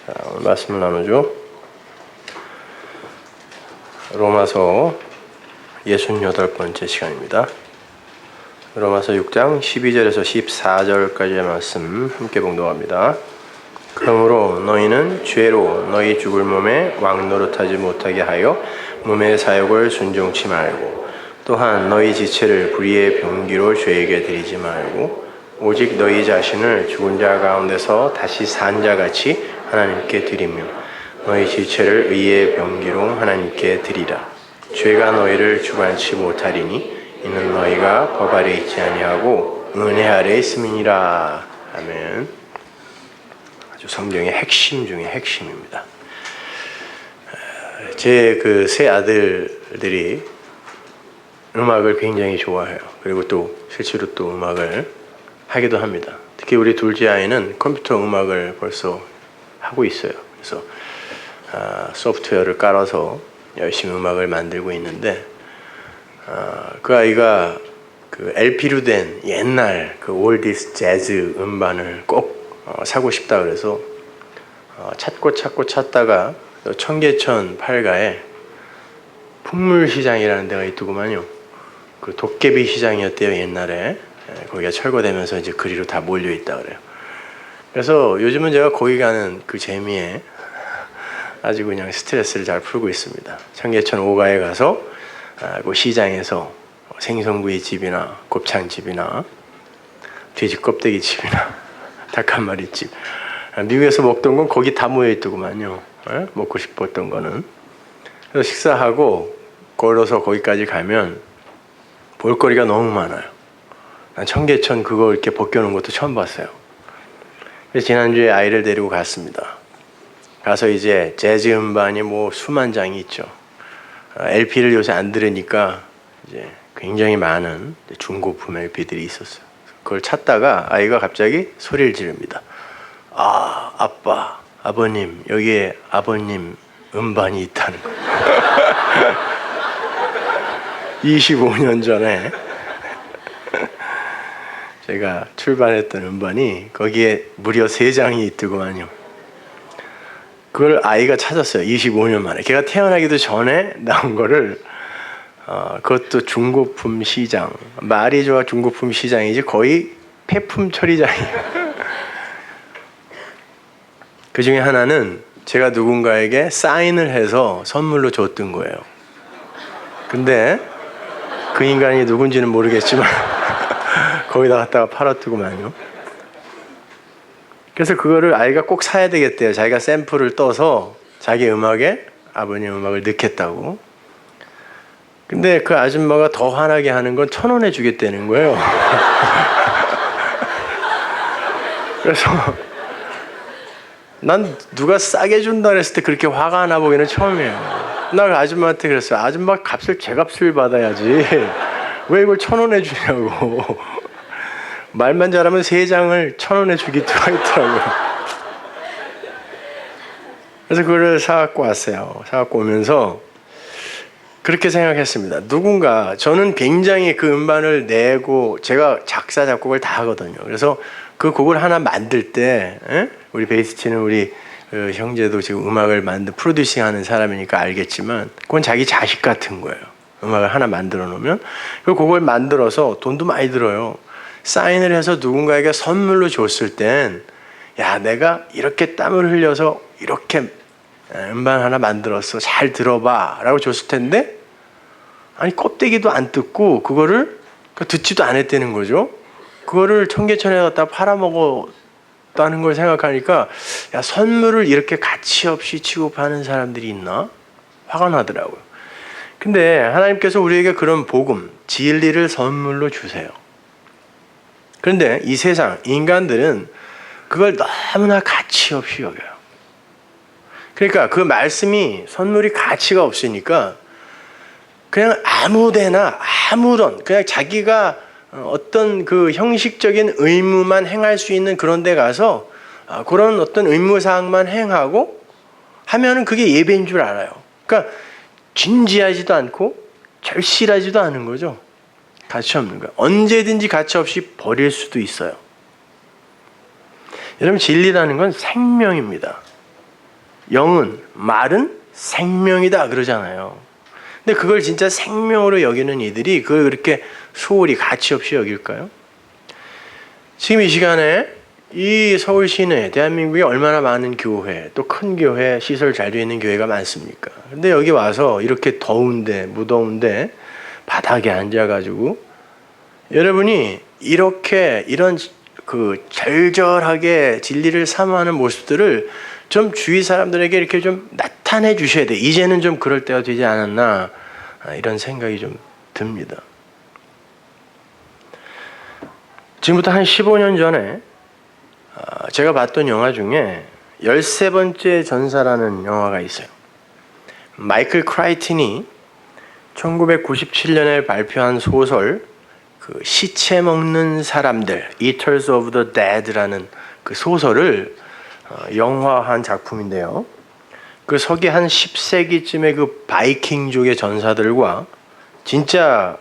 자, 오늘 말씀을 나누죠. 로마서 68번째 시간입니다. 로마서 6장 12절에서 14절까지의 말씀 함께 봉독합니다. 그러므로 너희는 죄로 너희 죽을 몸에 왕노릇하지 못하게 하여 몸의 사욕을 순종치 말고, 또한 너희 지체를 불의의 병기로 죄에게 드리지 말고, 오직 너희 자신을 죽은 자 가운데서 다시 산 자같이 하나님께 드리며 너희 지체를 의의 병기로 하나님께 드리라. 죄가 너희를 주관치 못하리니 이는 너희가 법 아래 있지 아니하고 은혜 아래 있음이니라. 아멘. 아주 성경의 핵심 중에 핵심입니다. 제 그 세 아들들이 음악을 굉장히 좋아해요. 그리고 또 실제로 또 음악을 하기도 합니다. 특히 우리 둘째 아이는 컴퓨터 음악을 벌써 하고 있어요. 그래서 소프트웨어를 깔아서 열심히 음악을 만들고 있는데, 그 아이가 그 LP로 된 옛날 그 올디스 재즈 음반을 꼭 사고 싶다 그래서 찾다가 청계천 팔가에 풍물시장이라는 데가 있더구만요. 그 도깨비 시장이었대요, 옛날에. 거기가 철거되면서 이제 그리로 다 몰려 있다 그래요. 그래서 요즘은 제가 거기 가는 그 재미에 아주 그냥 스트레스를 잘 풀고 있습니다. 청계천 5가에 가서 그 시장에서 생선구이 집이나 곱창집이나 돼지 껍데기 집이나 닭 한 마리 집, 미국에서 먹던 건 거기 다 모여 있더구만요. 먹고 싶었던 거는. 그래서 식사하고 걸어서 거기까지 가면 볼거리가 너무 많아요. 난 청계천 그거 이렇게 벗겨놓은 것도 처음 봤어요. 그래서 지난주에 아이를 데리고 갔습니다. 가서 이제 재즈 음반이 뭐 수만 장이 있죠. LP를 요새 안 들으니까 이제 굉장히 많은 중고품 LP들이 있었어요. 그걸 찾다가 아이가 갑자기 소리를 지릅니다. 아, 아빠, 아버님, 여기에 아버님 음반이 있다는 거예요. 25년 전에 제가 출版했던 음반이 거기에 무려 3장이 있더구만요. 그걸 아이가 찾았어요. 25년 만에. 걔가 태어나기도 전에 나온 거를, 그것도 중고품 시장. 말이 좋아 중고품 시장이지 거의 폐품 처리장이에요. 그 중에 하나는 제가 누군가에게 사인을 해서 선물로 줬던 거예요. 근데 그 인간이 누군지는 모르겠지만 거기다 갖다가 팔았더구만요. 그래서 그거를 아이가 꼭 사야 되겠대요. 자기가 샘플을 떠서 자기 음악에 아버님 음악을 넣겠다고. 근데 그 아줌마가 더 화나게 하는 건 1,000원에 주겠다는 거예요. 그래서 난 누가 싸게 준다 그랬을 때 그렇게 화가 나 보기는 처음이에요. 나 그 아줌마한테 그랬어요. 아줌마 제 값을 받아야지. 왜 이걸 1,000원에 주냐고. 말만 잘하면 3장을 1,000원에 주기도 하더라고요. 그래서 그걸 사갖고 왔어요. 사갖고 오면서 그렇게 생각했습니다. 누군가, 저는 굉장히 그 음반을 내고 제가 작사 작곡을 다 하거든요. 그래서 그 곡을 하나 만들 때, 우리 베이스 치는 우리 형제도 지금 음악을 프로듀싱 하는 사람이니까 알겠지만 그건 자기 자식 같은 거예요. 음악을 하나 만들어 놓으면 그 곡을 만들어서 돈도 많이 들어요. 사인을 해서 누군가에게 선물로 줬을 땐, 야, 내가 이렇게 땀을 흘려서 이렇게 음반 하나 만들었어, 잘 들어봐 라고 줬을 텐데, 아니 껍데기도 안 뜯고 그거를 듣지도 않았다는 거죠. 그거를 청계천에 갖다 팔아먹었다는 걸 생각하니까, 야, 선물을 이렇게 가치 없이 취급하는 사람들이 있나? 화가 나더라고요. 근데 하나님께서 우리에게 그런 복음, 진리를 선물로 주세요. 그런데 이 세상 인간들은 그걸 너무나 가치 없이 여겨요. 그러니까 그 말씀이, 선물이 가치가 없으니까 그냥 아무데나 아무런, 그냥 자기가 어떤 그 형식적인 의무만 행할 수 있는 그런 데 가서 그런 어떤 의무사항만 행하고 하면은 그게 예배인 줄 알아요. 그러니까 진지하지도 않고 절실하지도 않은 거죠. 가치 없는 거예요. 언제든지 가치 없이 버릴 수도 있어요. 여러분, 진리라는 건 생명입니다. 영은 말은 생명이다 그러잖아요. 근데 그걸 진짜 생명으로 여기는 이들이 그걸 그렇게 소홀히 가치 없이 여길까요? 지금 이 시간에 이 서울 시내, 대한민국에 얼마나 많은 교회, 또 큰 교회, 시설 잘 되어 있는 교회가 많습니까? 근데 여기 와서 이렇게 더운데, 무더운데 바닥에 앉아가지고 여러분이 이렇게 이런 그 절절하게 진리를 사모하는 모습들을 좀 주위 사람들에게 이렇게 좀 나타내 주셔야 돼. 이제는 좀 그럴 때가 되지 않았나 이런 생각이 좀 듭니다. 지금부터 한 15년 전에 제가 봤던 영화 중에 13번째 전사라는 영화가 있어요. 마이클 크라이튼이 1997년에 발표한 소설 그 시체 먹는 사람들, Eaters of the Dead라는 그 소설을 영화한 작품인데요. 그 서기 한 10세기쯤에 그 바이킹족의 전사들과 진짜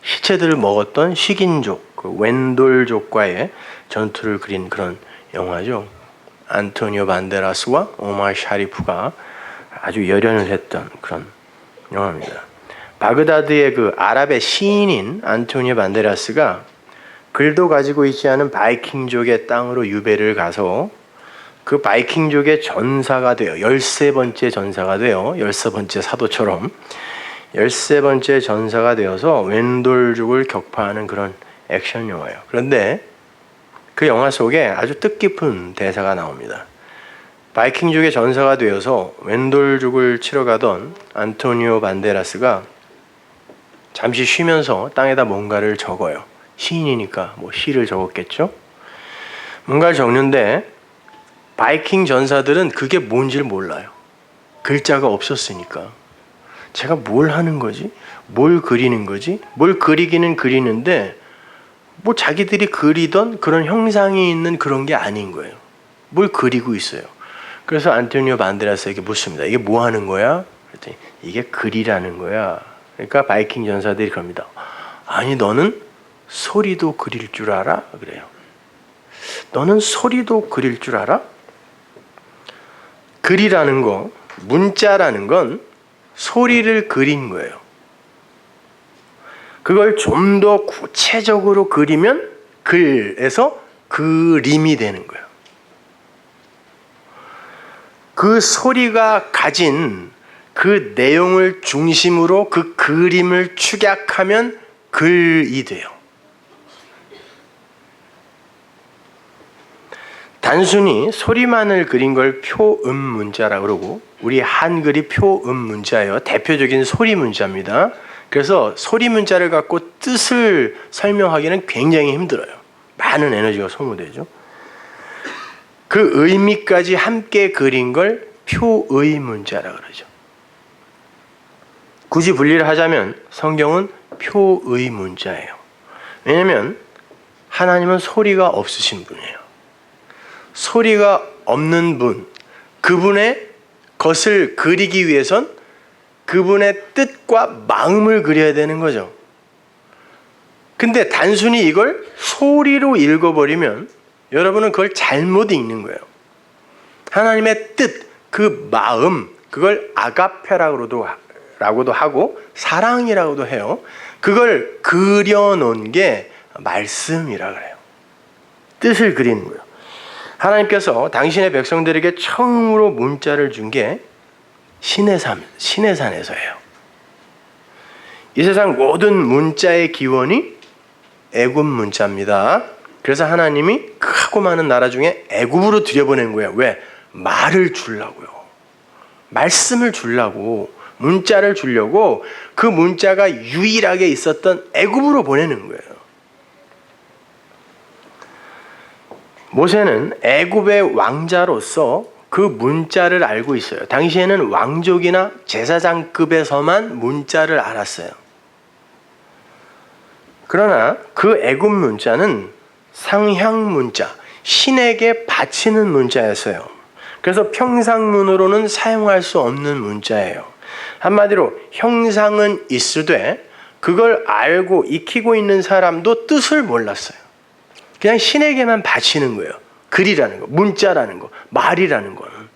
시체들을 먹었던 식인족, 그 웬돌족과의 전투를 그린 그런 영화죠. 안토니오 반데라스와 오마르 샤리프가 아주 열연을 했던 그런 영화입니다. 바그다드의 그 아랍의 시인인 안토니오 반데라스가 글도 가지고 있지 않은 바이킹족의 땅으로 유배를 가서 그 바이킹족의 전사가 돼요. 13번째 전사가 돼요. 13번째 사도처럼 13번째 전사가 되어서 웬돌족을 격파하는 그런 액션 영화예요. 그런데 그 영화 속에 아주 뜻깊은 대사가 나옵니다. 바이킹족의 전사가 되어서 웬돌족을 치러 가던 안토니오 반데라스가 잠시 쉬면서 땅에다 뭔가를 적어요. 시인이니까 뭐 시를 적었겠죠? 뭔가를 적는데 바이킹 전사들은 그게 뭔지를 몰라요. 글자가 없었으니까. 제가 뭘 하는 거지? 뭘 그리는 거지? 뭘 그리기는 그리는데 뭐 자기들이 그리던 그런 형상이 있는 그런 게 아닌 거예요. 뭘 그리고 있어요. 그래서 안토니오 반데라스에게 묻습니다. 이게 뭐 하는 거야? 그랬더니 이게 글이라는 거야. 그러니까 바이킹 전사들이 그럽니다. 아니 너는 소리도 그릴 줄 알아? 그래요. 너는 소리도 그릴 줄 알아? 글이라는 거, 문자라는 건 소리를 그린 거예요. 그걸 좀 더 구체적으로 그리면 글에서 그림이 되는 거예요. 그 소리가 가진 그 내용을 중심으로 그 그림을 축약하면 글이 돼요. 단순히 소리만을 그린 걸 표음 문자라고 그러고 우리 한글이 표음 문자예요. 대표적인 소리 문자입니다. 그래서 소리 문자를 갖고 뜻을 설명하기는 굉장히 힘들어요. 많은 에너지가 소모되죠. 그 의미까지 함께 그린 걸 표의 문자라고 그러죠. 굳이 분리를 하자면 성경은 표의 문자예요. 왜냐하면 하나님은 소리가 없으신 분이에요. 소리가 없는 분, 그분의 것을 그리기 위해선 그분의 뜻과 마음을 그려야 되는 거죠. 근데 단순히 이걸 소리로 읽어버리면 여러분은 그걸 잘못 읽는 거예요. 하나님의 뜻, 그 마음, 그걸 아가페라고도 하고 사랑이라고도 해요. 그걸 그려놓은 게 말씀이라 그래요. 뜻을 그리는 거예요. 하나님께서 당신의 백성들에게 처음으로 문자를 준 게 시내산에서예요. 이 세상 모든 문자의 기원이 애굽 문자입니다. 그래서 하나님이 크고 많은 나라 중에 애굽으로 들여보낸 거예요. 왜? 말을 주려고요. 말씀을 주려고, 문자를 주려고 그 문자가 유일하게 있었던 애굽으로 보내는 거예요. 모세는 애굽의 왕자로서 그 문자를 알고 있어요. 당시에는 왕족이나 제사장급에서만 문자를 알았어요. 그러나 그 애굽 문자는 상향 문자, 신에게 바치는 문자였어요. 그래서 평상문으로는 사용할 수 없는 문자예요. 한마디로 형상은 있으되 그걸 알고 익히고 있는 사람도 뜻을 몰랐어요. 그냥 신에게만 바치는 거예요. 글이라는 거, 문자라는 거, 말이라는 거는.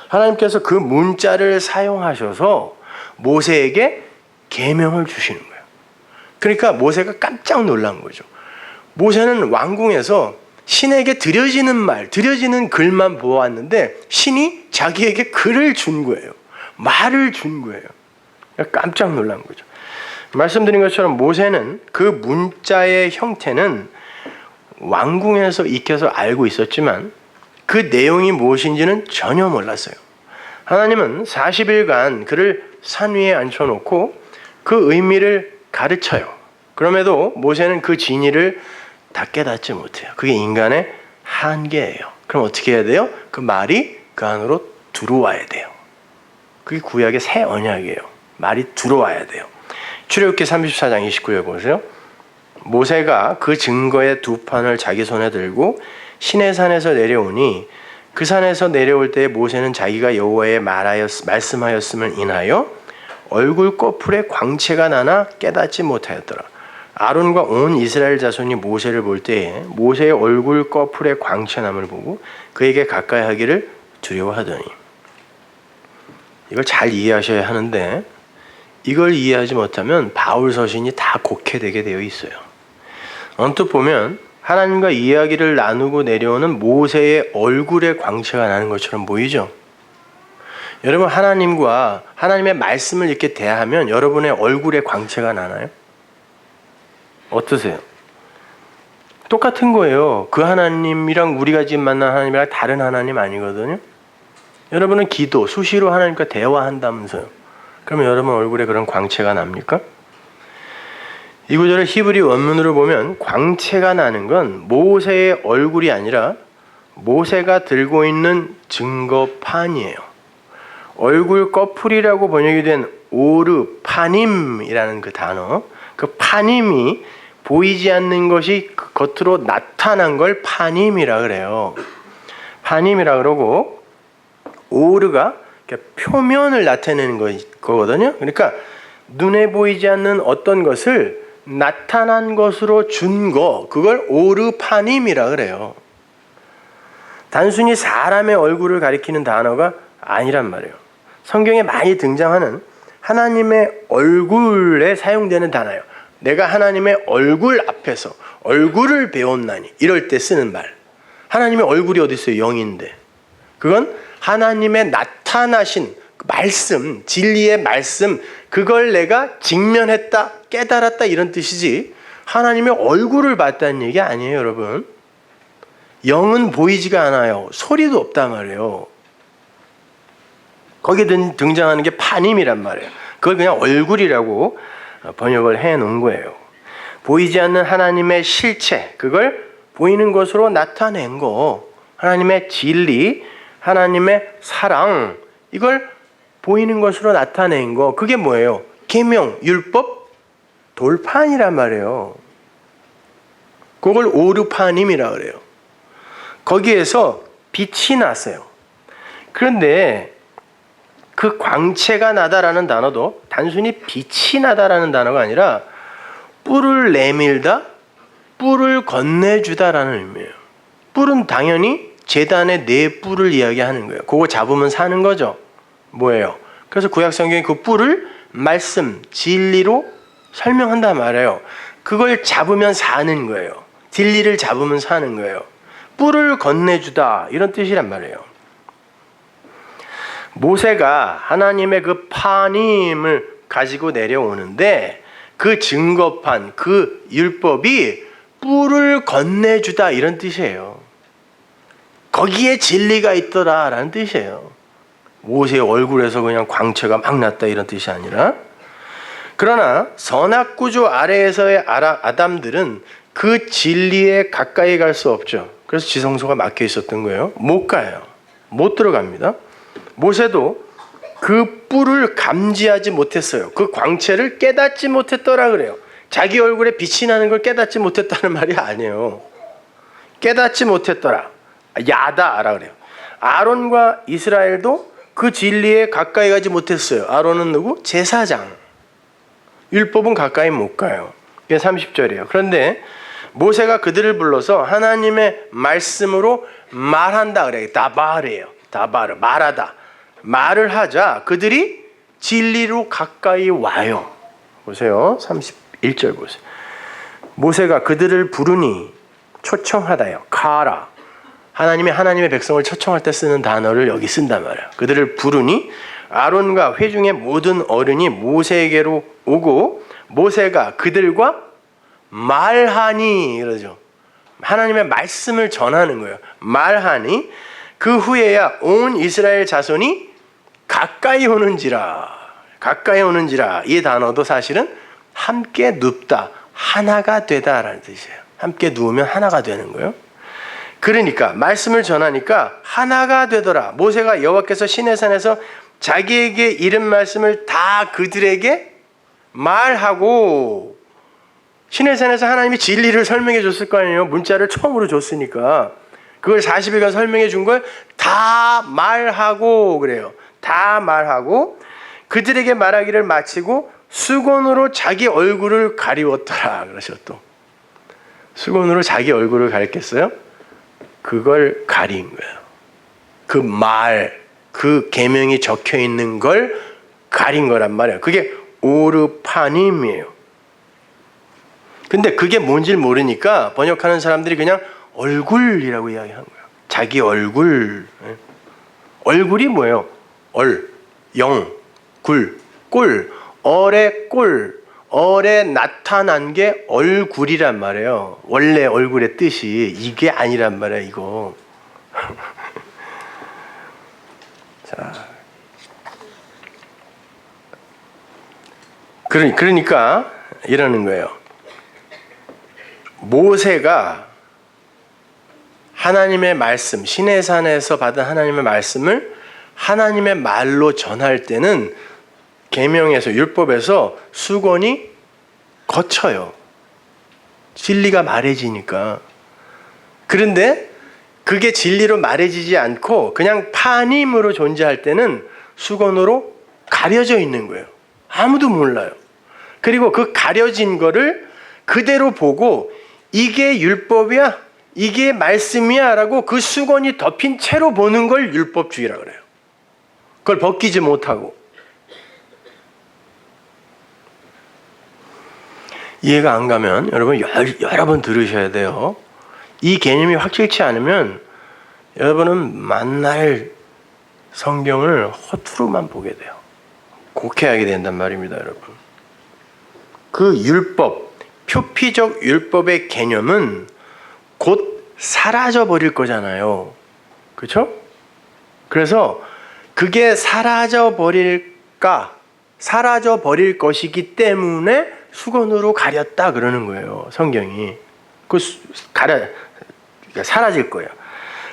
하나님께서 그 문자를 사용하셔서 모세에게 계명을 주시는 거예요. 그러니까 모세가 깜짝 놀란 거죠. 모세는 왕궁에서 신에게 드려지는 말, 드려지는 글만 보았는데 신이 자기에게 글을 준 거예요. 말을 준 거예요. 깜짝 놀란 거죠. 말씀드린 것처럼 모세는 그 문자의 형태는 왕궁에서 익혀서 알고 있었지만 그 내용이 무엇인지는 전혀 몰랐어요. 하나님은 40일간 그를 산 위에 앉혀놓고 그 의미를 가르쳐요. 그럼에도 모세는 그 진리를 다 깨닫지 못해요. 그게 인간의 한계예요. 그럼 어떻게 해야 돼요? 그 말이 그 안으로 들어와야 돼요. 그게 구약의 새 언약이에요. 말이 들어와야 돼요. 출애굽기 34장 29절 보세요. 모세가 그 증거의 두 판을 자기 손에 들고 시내산에서 내려오니 그 산에서 내려올 때 모세는 자기가 여호와의 말씀하였음을 인하여 얼굴 꺼풀에 광채가 나나 깨닫지 못하였더라. 아론과 온 이스라엘 자손이 모세를 볼 때에 모세의 얼굴 꺼풀에 광채남을 보고 그에게 가까이 하기를 두려워하더니. 이걸 잘 이해하셔야 하는데 이걸 이해하지 못하면 바울 서신이 다 곡해되게 되어 있어요. 언뜻 보면 하나님과 이야기를 나누고 내려오는 모세의 얼굴에 광채가 나는 것처럼 보이죠? 여러분, 하나님과 하나님의 말씀을 이렇게 대하면 여러분의 얼굴에 광채가 나나요? 어떠세요? 똑같은 거예요. 그 하나님이랑 우리가 지금 만난 하나님이랑 다른 하나님 아니거든요. 여러분은 기도, 수시로 하나님과 대화한다면서요. 그러면 여러분 얼굴에 그런 광채가 납니까? 이 구절을 히브리 원문으로 보면 광채가 나는 건 모세의 얼굴이 아니라 모세가 들고 있는 증거판이에요. 얼굴 꺼풀이라고 번역이 된 오르 파님이라는 그 단어, 그 파님이 보이지 않는 것이 겉으로 나타난 걸 파님이라 그래요. 파님이라 그러고 오르가 표면을 나타내는 거거든요. 그러니까 눈에 보이지 않는 어떤 것을 나타난 것으로 준 거, 그걸 오르파님이라 그래요. 단순히 사람의 얼굴을 가리키는 단어가 아니란 말이에요. 성경에 많이 등장하는 하나님의 얼굴에 사용되는 단어예요. 내가 하나님의 얼굴 앞에서 얼굴을 배웠나니 이럴 때 쓰는 말. 하나님의 얼굴이 어디 있어요? 영인데. 그건 하나님의 나타나신 말씀, 진리의 말씀, 그걸 내가 직면했다, 깨달았다 이런 뜻이지 하나님의 얼굴을 봤다는 얘기 아니에요, 여러분. 영은 보이지가 않아요. 소리도 없단 말이에요. 거기에 등장하는 게 파님이란 말이에요. 그걸 그냥 얼굴이라고 번역을 해놓은 거예요. 보이지 않는 하나님의 실체, 그걸 보이는 것으로 나타낸 거, 하나님의 진리, 하나님의 사랑, 이걸 보이는 것으로 나타낸 거, 그게 뭐예요? 계명, 율법, 돌판이란 말이에요. 그걸 오르파님이라 그래요. 거기에서 빛이 났어요. 그런데 그 광채가 나다라는 단어도 단순히 빛이 나다라는 단어가 아니라 뿔을 내밀다, 뿔을 건네주다라는 의미예요. 뿔은 당연히 제단의 네 뿔을 이야기하는 거예요. 그거 잡으면 사는 거죠. 뭐예요? 그래서 구약 성경이 그 뿔을 말씀, 진리로 설명한단 말이에요. 그걸 잡으면 사는 거예요. 진리를 잡으면 사는 거예요. 뿔을 건네주다 이런 뜻이란 말이에요. 모세가 하나님의 그 파님을 가지고 내려오는데 그 증거판, 그 율법이 뿔을 건네주다 이런 뜻이에요. 거기에 진리가 있더라라는 뜻이에요. 모세의 얼굴에서 그냥 광채가 막 났다 이런 뜻이 아니라. 그러나 선악구조 아래에서의 아담들은 그 진리에 가까이 갈 수 없죠. 그래서 지성소가 막혀 있었던 거예요. 못 가요. 못 들어갑니다. 모세도 그 뿔을 감지하지 못했어요. 그 광채를 깨닫지 못했더라 그래요. 자기 얼굴에 빛이 나는 걸 깨닫지 못했다는 말이 아니에요. 깨닫지 못했더라. 야다라 그래요. 아론과 이스라엘도 그 진리에 가까이 가지 못했어요. 아론은 누구? 제사장. 율법은 가까이 못 가요. 이게 30절이에요. 그런데 모세가 그들을 불러서 하나님의 말씀으로 말한다 그래요. 다바르예요. 다바르, 말하다. 말을 하자 그들이 진리로 가까이 와요. 보세요. 31절 보세요. 모세가 그들을 부르니 초청하다요. 가라. 하나님의 백성을 초청할 때 쓰는 단어를 여기 쓴단 말이야. 그들을 부르니 아론과 회중의 모든 어른이 모세에게로 오고 모세가 그들과 말하니 이러죠. 하나님의 말씀을 전하는 거예요. 말하니 그 후에야 온 이스라엘 자손이 가까이 오는지라. 가까이 오는지라. 이 단어도 사실은 함께 눕다, 하나가 되다라는 뜻이에요. 함께 누우면 하나가 되는 거예요. 그러니까 말씀을 전하니까 하나가 되더라. 모세가 여호와께서 시내산에서 자기에게 이른 말씀을 다 그들에게 말하고, 시내산에서 하나님이 진리를 설명해 줬을 거 아니에요. 문자를 처음으로 줬으니까 그걸 40일간 설명해 준 걸 다 말하고 그래요. 다 말하고 그들에게 말하기를 마치고 수건으로 자기 얼굴을 가리웠더라. 그러셔. 또 수건으로 자기 얼굴을 가렸겠어요? 그걸 가린 거예요. 그 말, 그 계명이 적혀 있는 걸 가린 거란 말이에요. 그게 오르파님이에요. 근데 그게 뭔지 모르니까 번역하는 사람들이 그냥 얼굴이라고 이야기한 거예요. 자기 얼굴. 얼굴이 뭐예요? 영, 꿀. 얼의 꿀. 얼에 나타난 게 얼굴이란 말이에요. 원래 얼굴의 뜻이 이게 아니란 말이에요. 이거. 자, 그러니까 이러는 거예요. 모세가 하나님의 말씀, 시내산에서 받은 하나님의 말씀을 하나님의 말로 전할 때는 계명에서, 율법에서 수건이 거쳐요. 진리가 말해지니까. 그런데 그게 진리로 말해지지 않고 그냥 파님으로 존재할 때는 수건으로 가려져 있는 거예요. 아무도 몰라요. 그리고 그 가려진 거를 그대로 보고 이게 율법이야? 이게 말씀이야? 라고 그 수건이 덮인 채로 보는 걸 율법주의라고 그래요. 그걸 벗기지 못하고. 이해가 안 가면 여러분 여러 번 들으셔야 돼요. 이 개념이 확실치 않으면 여러분은 만날 성경을 허투루만 보게 돼요. 곡해하게 된단 말입니다, 여러분. 그 율법, 표피적 율법의 개념은 곧 사라져 버릴 거잖아요. 그렇죠? 그래서 그게 사라져 버릴 것이기 때문에 수건으로 가렸다 그러는 거예요, 성경이. 그러니까 사라질 거예요.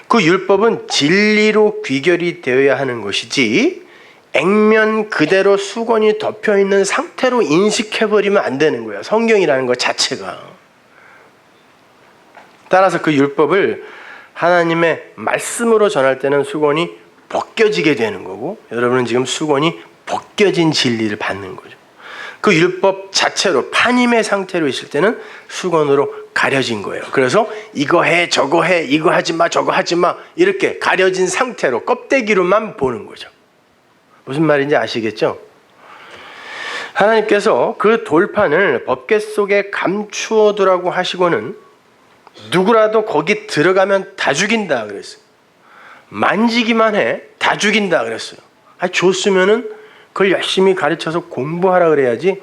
그 율법은 진리로 귀결이 되어야 하는 것이지 액면 그대로 수건이 덮여 있는 상태로 인식해버리면 안 되는 거예요, 성경이라는 것 자체가. 따라서 그 율법을 하나님의 말씀으로 전할 때는 수건이 벗겨지게 되는 거고, 여러분은 지금 수건이 벗겨진 진리를 받는 거죠. 그 율법 자체로 파님의 상태로 있을 때는 수건으로 가려진 거예요. 그래서 이거 해, 저거 해, 이거 하지 마, 저거 하지 마, 이렇게 가려진 상태로 껍데기로만 보는 거죠. 무슨 말인지 아시겠죠? 하나님께서 그 돌판을 법궤 속에 감추어 두라고 하시고는 누구라도 거기 들어가면 다 죽인다 그랬어요. 만지기만 해, 다 죽인다 그랬어요. 줬으면은 그걸 열심히 가르쳐서 공부하라 그래야지,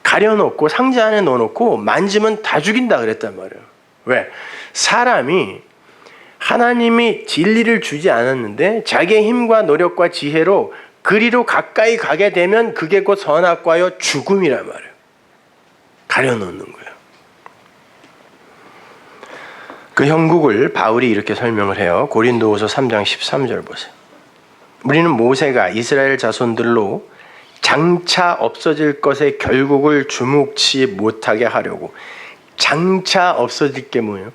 가려놓고 상자 안에 넣어놓고 만지면 다 죽인다 그랬단 말이에요. 왜? 사람이 하나님이 진리를 주지 않았는데 자기의 힘과 노력과 지혜로 그리로 가까이 가게 되면 그게 곧 선악과요 죽음이란 말이에요. 가려놓는 거예요. 그 형국을 바울이 이렇게 설명을 해요. 고린도후서 3장 13절 보세요. 우리는 모세가 이스라엘 자손들로 장차 없어질 것의 결국을 주목치 못하게 하려고. 장차 없어질 게 뭐예요?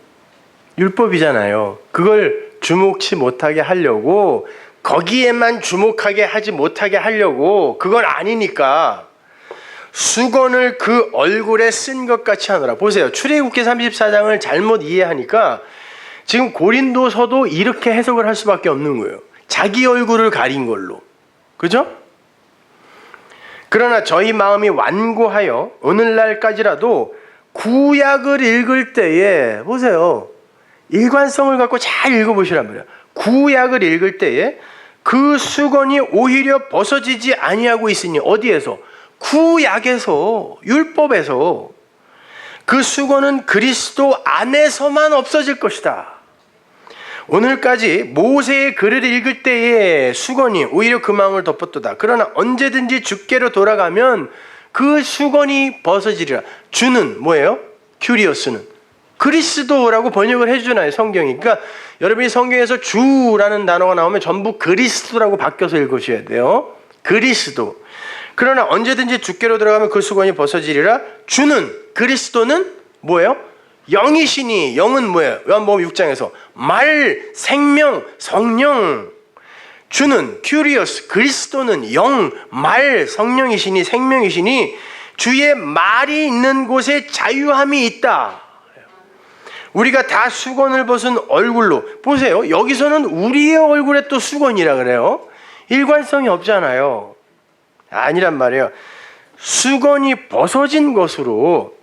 율법이잖아요. 그걸 주목치 못하게 하려고, 거기에만 주목하게 하지 못하게 하려고, 그건 아니니까 수건을 그 얼굴에 쓴 것 같이 하느라. 보세요. 출애굽기 34장을 잘못 이해하니까 지금 고린도서도 이렇게 해석을 할 수밖에 없는 거예요. 자기 얼굴을 가린 걸로. 그죠? 그러나 저희 마음이 완고하여 오늘날까지라도 구약을 읽을 때에, 보세요, 일관성을 갖고 잘 읽어보시란 말이에요. 구약을 읽을 때에 그 수건이 오히려 벗어지지 아니하고 있으니, 어디에서? 구약에서, 율법에서. 그 수건은 그리스도 안에서만 없어질 것이다. 오늘까지 모세의 글을 읽을 때에 수건이 오히려 그 마음을 덮었도다. 그러나 언제든지 주께로 돌아가면 그 수건이 벗어지리라. 주는 뭐예요? 큐리오스는 그리스도라고 번역을 해주잖아요, 성경이. 그러니까 여러분이 성경에서 주라는 단어가 나오면 전부 그리스도라고 바뀌어서 읽으셔야 돼요. 그리스도. 그러나 언제든지 주께로 들어가면 그 수건이 벗어지리라. 주는, 그리스도는 뭐예요? 영이시니, 영은 뭐예요? 요한복음 6장에서 말, 생명, 성령. 주는 큐리오스, 그리스도는 영, 말, 성령이시니, 생명이시니 주의 말이 있는 곳에 자유함이 있다. 우리가 다 수건을 벗은 얼굴로, 보세요, 여기서는 우리의 얼굴에 또 수건이라 그래요. 일관성이 없잖아요. 아니란 말이에요. 수건이 벗어진 것으로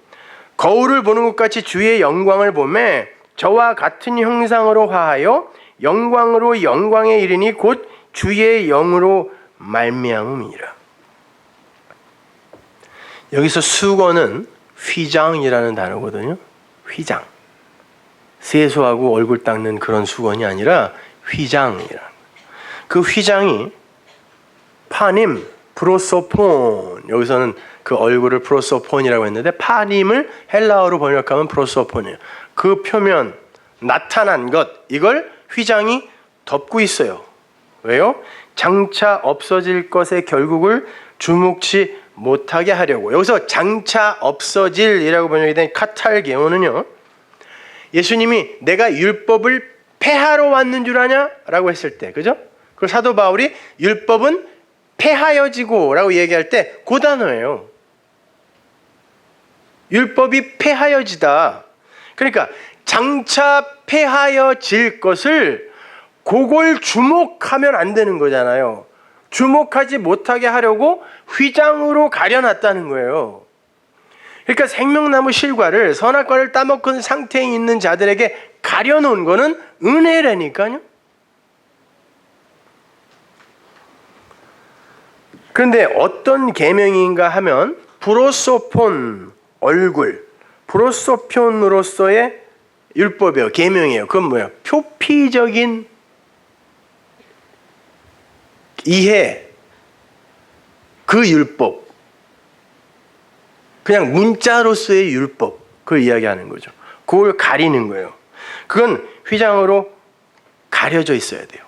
거울을 보는 것 같이 주의 영광을 보매 저와 같은 형상으로 화하여 영광으로 영광에 이르니 곧 주의 영으로 말미암음이니라. 여기서 수건은 휘장이라는 단어거든요. 휘장. 세수하고 얼굴 닦는 그런 수건이 아니라 휘장이라. 그 휘장이 파님, 프로소폰. 여기서는 그 얼굴을 프로소폰이라고 했는데 파님을 헬라어로 번역하면 프로소폰이에요. 그 표면, 나타난 것, 이걸 휘장이 덮고 있어요. 왜요? 장차 없어질 것의 결국을 주목치 못하게 하려고. 여기서 장차 없어질이라고 번역이 된 카탈게오는요, 예수님이 내가 율법을 폐하러 왔는 줄 아냐? 라고 했을 때, 그죠? 그 사도 바울이 율법은 폐하여지고 라고 얘기할 때 그 단어예요. 율법이 폐하여지다. 그러니까 장차 폐하여질 것을 그걸 주목하면 안 되는 거잖아요. 주목하지 못하게 하려고 휘장으로 가려놨다는 거예요. 그러니까 생명나무 실과를, 선악과를 따먹은 상태에 있는 자들에게 가려놓은 거는 은혜라니까요. 그런데 어떤 계명인가 하면 프로소폰, 얼굴, 프로소폰으로서의 율법이에요. 계명이에요. 그건 뭐예요? 표피적인 이해, 그 율법, 그냥 문자로서의 율법, 그걸 이야기하는 거죠. 그걸 가리는 거예요. 그건 휘장으로 가려져 있어야 돼요.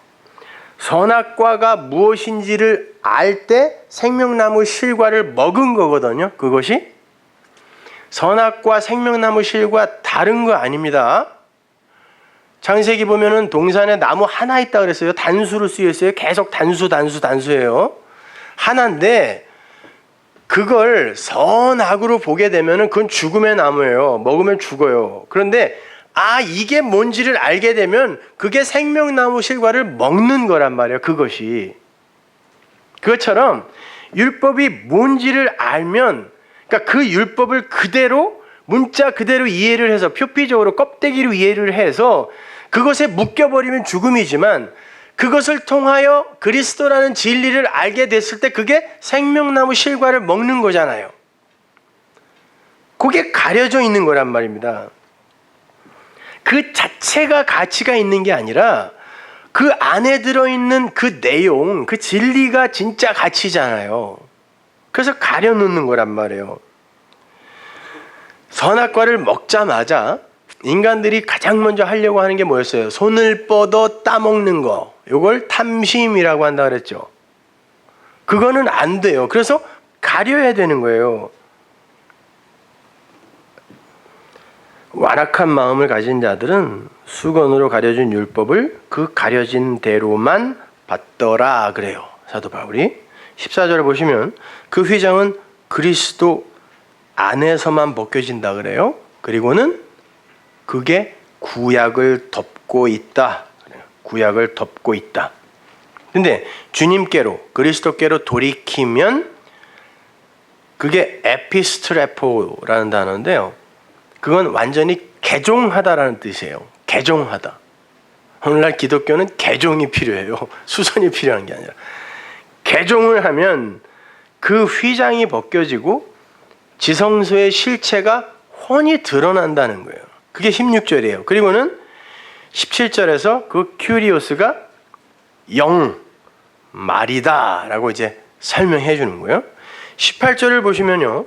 선악과가 무엇인지를 알 때 생명나무 실과를 먹은 거거든요. 그것이 선악과 생명나무 실과 다른 거 아닙니다. 창세기 보면은 동산에 나무 하나 있다 그랬어요. 단수로 쓰여 있어요. 계속 단수예요. 하나인데 그걸 선악으로 보게 되면은 그건 죽음의 나무예요. 먹으면 죽어요. 그런데 이게 뭔지를 알게 되면 그게 생명나무 실과를 먹는 거란 말이에요. 그것이. 그것처럼 율법이 뭔지를 알면, 그러니까 그 율법을 그대로, 문자 그대로 이해를 해서, 표피적으로 껍데기로 이해를 해서 그것에 묶여버리면 죽음이지만, 그것을 통하여 그리스도라는 진리를 알게 됐을 때 그게 생명나무 실과를 먹는 거잖아요. 그게 가려져 있는 거란 말입니다. 그 자체가 가치가 있는 게 아니라 그 안에 들어있는 그 내용, 그 진리가 진짜 가치잖아요. 그래서 가려놓는 거란 말이에요. 선악과를 먹자마자 인간들이 가장 먼저 하려고 하는 게 뭐였어요? 손을 뻗어 따먹는 거. 이걸 탐심이라고 한다 그랬죠. 그거는 안 돼요. 그래서 가려야 되는 거예요. 완악한 마음을 가진 자들은 수건으로 가려진 율법을 그 가려진 대로만 받더라 그래요. 사도 바울이. 14절을 보시면 그 휘장은 그리스도 안에서만 벗겨진다 그래요. 그리고는 그게 구약을 덮고 있다. 구약을 덮고 있다. 근데 주님께로, 그리스도께로 돌이키면 그게 에피스트레포라는 단어인데요. 그건 완전히 개종하다라는 뜻이에요. 개종하다. 오늘날 기독교는 개종이 필요해요. 수선이 필요한 게 아니라. 개종을 하면 그 휘장이 벗겨지고 지성소의 실체가 훤히 드러난다는 거예요. 그게 16절이에요. 그리고는 17절에서 그 큐리오스가 영, 말이다 라고 이제 설명해 주는 거예요. 18절을 보시면요.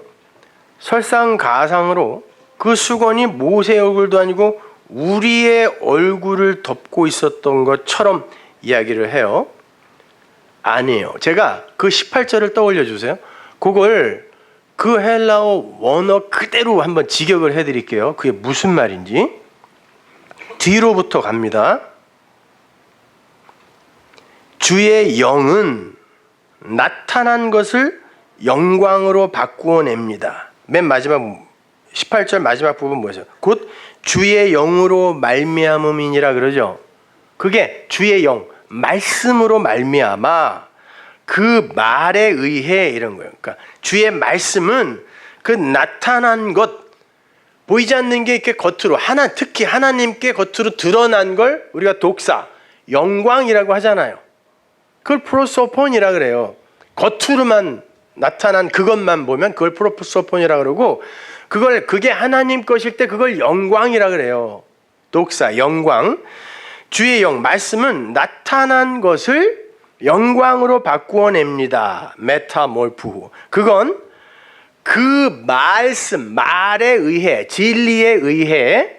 설상가상으로 그 수건이 모세의 얼굴도 아니고 우리의 얼굴을 덮고 있었던 것처럼 이야기를 해요. 아니에요. 제가 그 18절을 떠올려 주세요. 그걸 그 헬라어 원어 그대로 한번 직역을 해드릴게요. 그게 무슨 말인지. 뒤로부터 갑니다. 주의 영은 나타난 것을 영광으로 바꾸어 냅니다. 맨 마지막 18절 마지막 부분 뭐죠? 곧 주의 영으로 말미암음이니라 그러죠. 그게 주의 영, 말씀으로 말미암아 그 말에 의해 이런 거예요. 그러니까 주의 말씀은 그 나타난 것, 보이지 않는 게 이렇게 겉으로 특히 하나님께 겉으로 드러난 걸 우리가 독사, 영광이라고 하잖아요. 그걸 프로소폰이라 그래요. 겉으로만 나타난 그것만 보면 그걸 프로소폰이라 그러고 그게 하나님 것일 때 그걸 영광이라 그래요. 독사, 영광. 주의 영, 말씀은 나타난 것을 영광으로 바꾸어 냅니다. 메타몰프후. 그건 그 말씀, 말에 의해, 진리에 의해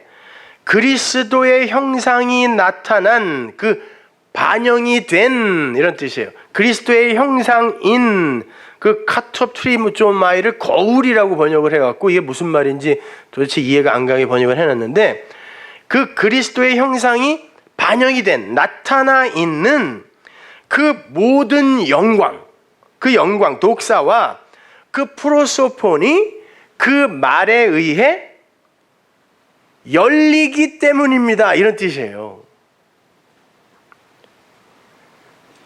그리스도의 형상이 나타난 그 반영이 된 이런 뜻이에요. 그리스도의 형상인 그 카토프리무조마이를 거울이라고 번역을 해갖고 이게 무슨 말인지 도대체 이해가 안 가게 번역을 해놨는데 그 그리스도의 형상이 반영이 된 나타나 있는 그 모든 영광, 그 영광, 독사와 그 프로소폰이 그 말에 의해 열리기 때문입니다. 이런 뜻이에요.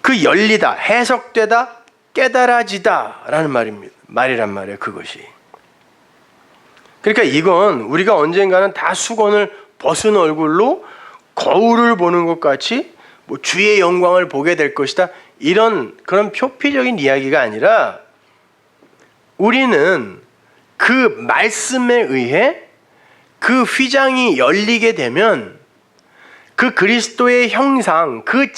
그 열리다, 해석되다, 깨달아지다 라는 말이란 말이에요. 그것이. 그러니까 이건 우리가 언젠가는 다 수건을 벗은 얼굴로 거울을 보는 것 같이 뭐 주의 영광을 보게 될 것이다. 이런 그런 표피적인 이야기가 아니라 우리는 그 말씀에 의해 그 휘장이 열리게 되면 그 그리스도의 형상, 그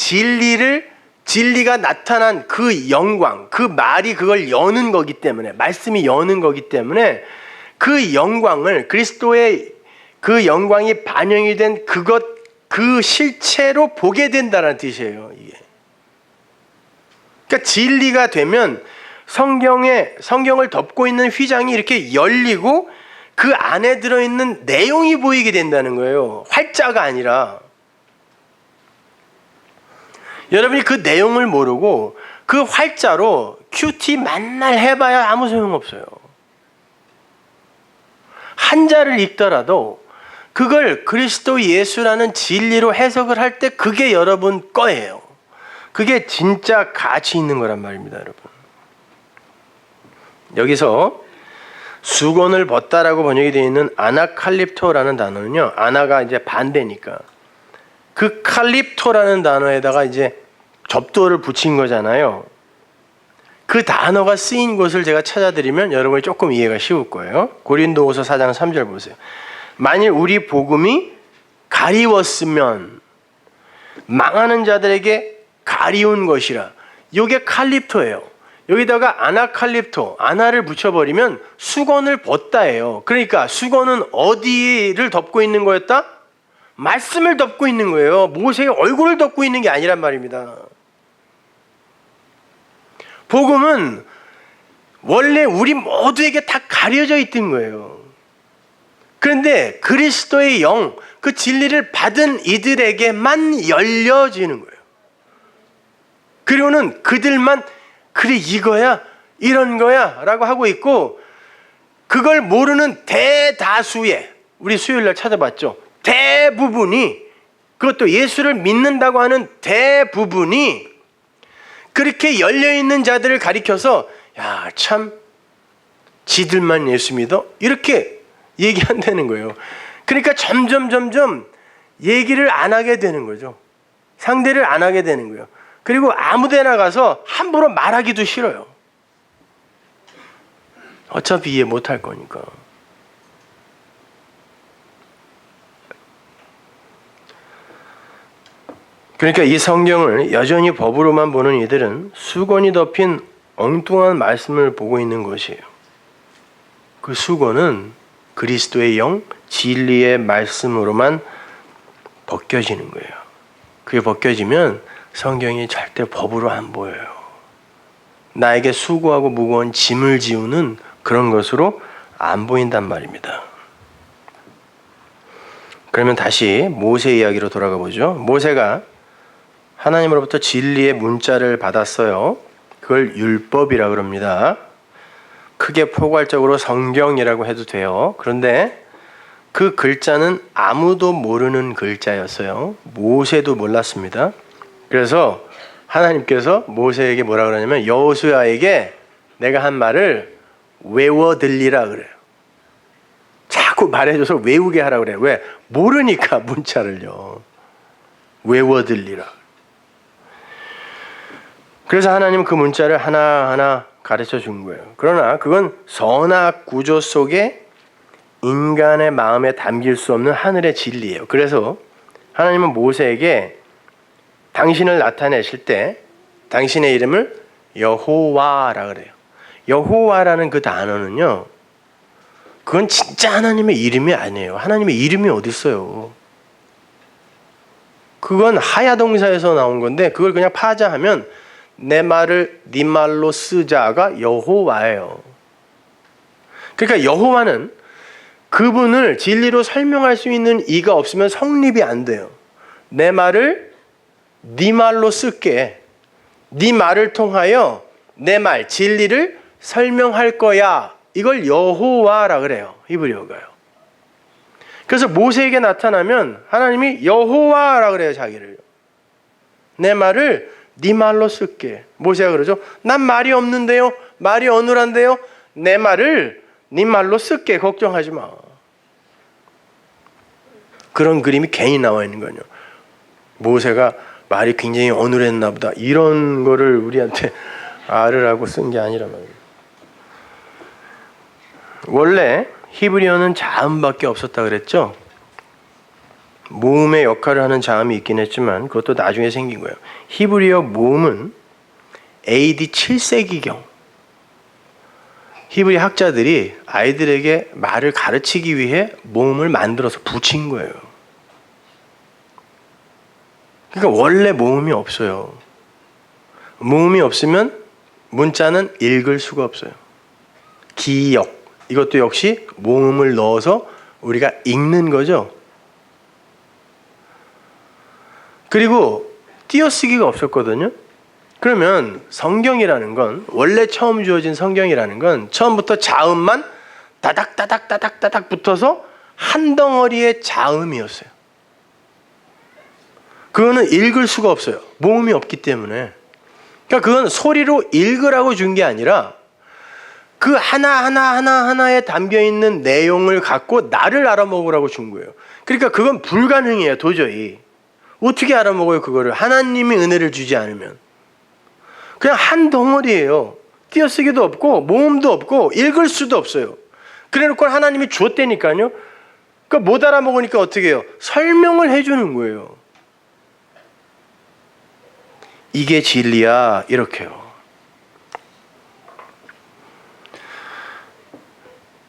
진리가 나타난 그 영광, 그 말이 그걸 여는 거기 때문에, 말씀이 여는 거기 때문에 그 영광을, 그리스도의 그 영광이 반영이 된 그 실체로 보게 된다는 뜻이에요, 이게. 그러니까 진리가 되면 성경을 덮고 있는 휘장이 이렇게 열리고 그 안에 들어있는 내용이 보이게 된다는 거예요. 활자가 아니라. 여러분이 그 내용을 모르고 그 활자로 큐티 만날 해봐야 아무 소용없어요. 한자를 읽더라도 그걸 그리스도 예수라는 진리로 해석을 할 때 그게 여러분 거예요. 그게 진짜 가치 있는 거란 말입니다, 여러분. 여기서 수건을 벗다라고 번역이 되어 있는 아나칼립토라는 단어는요, 아나가 이제 반대니까 그 칼립토라는 단어에다가 이제 접두어를 붙인 거잖아요. 그 단어가 쓰인 곳을 제가 찾아드리면 여러분이 조금 이해가 쉬울 거예요. 고린도후서 4장 3절 보세요. 만일 우리 복음이 가리웠으면 망하는 자들에게 가리운 것이라. 이게 칼립토예요. 여기다가 아나칼립토, 아나를 붙여버리면 수건을 벗다예요. 그러니까 수건은 어디를 덮고 있는 거였다? 말씀을 덮고 있는 거예요. 모세의 얼굴을 덮고 있는 게 아니란 말입니다. 복음은 원래 우리 모두에게 다 가려져 있던 거예요. 그런데 그리스도의 영, 그 진리를 받은 이들에게만 열려지는 거예요. 그리고는 그들만 그래 이거야 이런 거야 라고 하고 있고, 그걸 모르는 대다수의, 우리 수요일날 찾아봤죠, 대부분이, 그것도 예수를 믿는다고 하는 대부분이 그렇게 열려있는 자들을 가리켜서 야, 참 지들만 예수 믿어? 이렇게 얘기한다는 거예요. 그러니까 점점 얘기를 안 하게 되는 거죠. 상대를 안 하게 되는 거예요. 그리고 아무 데나 가서 함부로 말하기도 싫어요. 어차피 이해 못할 거니까. 그러니까 이 성경을 여전히 법으로만 보는 이들은 수건이 덮인 엉뚱한 말씀을 보고 있는 것이에요. 그 수건은 그리스도의 영, 진리의 말씀으로만 벗겨지는 거예요. 그게 벗겨지면 성경이 절대 법으로 안 보여요. 나에게 수고하고 무거운 짐을 지우는 그런 것으로 안 보인단 말입니다. 그러면 다시 모세 이야기로 돌아가 보죠. 모세가 하나님으로부터 진리의 문자를 받았어요. 그걸 율법이라 그럽니다. 크게 포괄적으로 성경이라고 해도 돼요. 그런데 그 글자는 아무도 모르는 글자였어요. 모세도 몰랐습니다. 그래서 하나님께서 모세에게 뭐라 그러냐면 여호수아에게 내가 한 말을 외워 들리라 그래요. 자꾸 말해줘서 외우게 하라 그래요. 왜? 모르니까 문자를요. 외워 들리라. 그래서 하나님은 그 문자를 하나하나 가르쳐 준 거예요. 그러나 그건 선악 구조 속에 인간의 마음에 담길 수 없는 하늘의 진리예요. 그래서 하나님은 모세에게 당신을 나타내실 때 당신의 이름을 여호와라 그래요. 여호와라는 그 단어는요, 그건 진짜 하나님의 이름이 아니에요. 하나님의 이름이 어디 있어요? 그건 하야동사에서 나온 건데 그걸 그냥 파자하면 내 말을 네 말로 쓰자가 여호와예요. 그러니까 여호와는 그분을 진리로 설명할 수 있는 이가 없으면 성립이 안 돼요. 내 말을 네 말로 쓸게. 네 말을 통하여 내 말, 진리를 설명할 거야. 이걸 여호와라 그래요. 히브리어가요. 그래서 모세에게 나타나면 하나님이 여호와라 그래요. 자기를. 내 말을 네 말로 쓸게. 모세가 그러죠. 난 말이 없는데요. 말이 어눌한데요. 내 말을 네 말로 쓸게. 걱정하지 마. 그런 그림이 괜히 나와 있는 거예요. 모세가 말이 굉장히 어눌했나 보다. 이런 거를 우리한테 알으라고 쓴 게 아니란 말이에요. 원래 히브리어는 자음밖에 없었다 그랬죠. 모음의 역할을 하는 자음이 있긴 했지만 그것도 나중에 생긴 거예요. 히브리어 모음은 AD 7세기경 히브리 학자들이 아이들에게 말을 가르치기 위해 모음을 만들어서 붙인 거예요. 그러니까 원래 모음이 없어요. 모음이 없으면 문자는 읽을 수가 없어요. 기역, 이것도 역시 모음을 넣어서 우리가 읽는 거죠. 그리고 띄어쓰기가 없었거든요. 그러면 성경이라는 건, 원래 처음 주어진 성경이라는 건 처음부터 자음만 따닥따닥 붙어서 한 덩어리의 자음이었어요. 그거는 읽을 수가 없어요. 모음이 없기 때문에. 그러니까 그건 소리로 읽으라고 준 게 아니라 그 하나하나에 담겨있는 내용을 갖고 나를 알아먹으라고 준 거예요. 그러니까 그건 불가능해요. 도저히. 어떻게 알아먹어요 그거를? 하나님이 은혜를 주지 않으면. 그냥 한 덩어리예요. 띄어쓰기도 없고 모음도 없고 읽을 수도 없어요. 그래놓고 하나님이 줬다니까요. 그러니까 못 알아먹으니까 어떻게 해요? 설명을 해주는 거예요. 이게 진리야 이렇게요.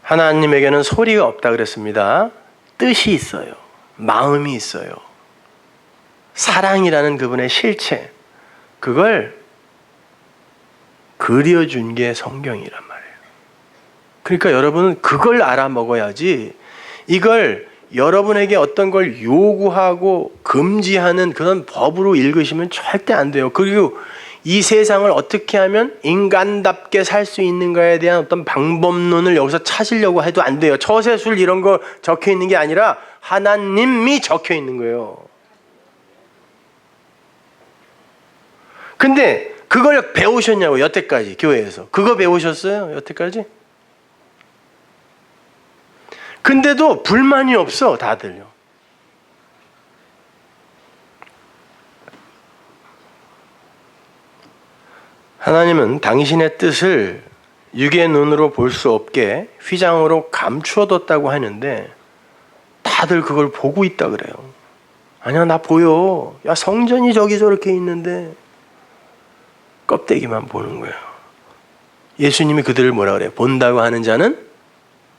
하나님에게는 소리가 없다 그랬습니다. 뜻이 있어요. 마음이 있어요. 사랑이라는 그분의 실체, 그걸 그려준 게 성경이란 말이에요. 그러니까 여러분은 그걸 알아먹어야지 이걸 여러분에게 어떤 걸 요구하고 금지하는 그런 법으로 읽으시면 절대 안 돼요. 그리고 이 세상을 어떻게 하면 인간답게 살 수 있는가에 대한 어떤 방법론을 여기서 찾으려고 해도 안 돼요. 처세술 이런 거 적혀 있는 게 아니라 하나님이 적혀 있는 거예요. 근데 그걸 배우셨냐고, 여태까지 교회에서. 그거 배우셨어요, 여태까지? 근데도 불만이 없어, 다들요. 하나님은 당신의 뜻을 육의 눈으로 볼 수 없게 휘장으로 감추어뒀다고 하는데 다들 그걸 보고 있다 그래요. 아니야, 나 보여. 야, 성전이 저기 저렇게 있는데 껍데기만 보는 거예요. 예수님이 그들을 뭐라 그래요? 본다고 하는 자는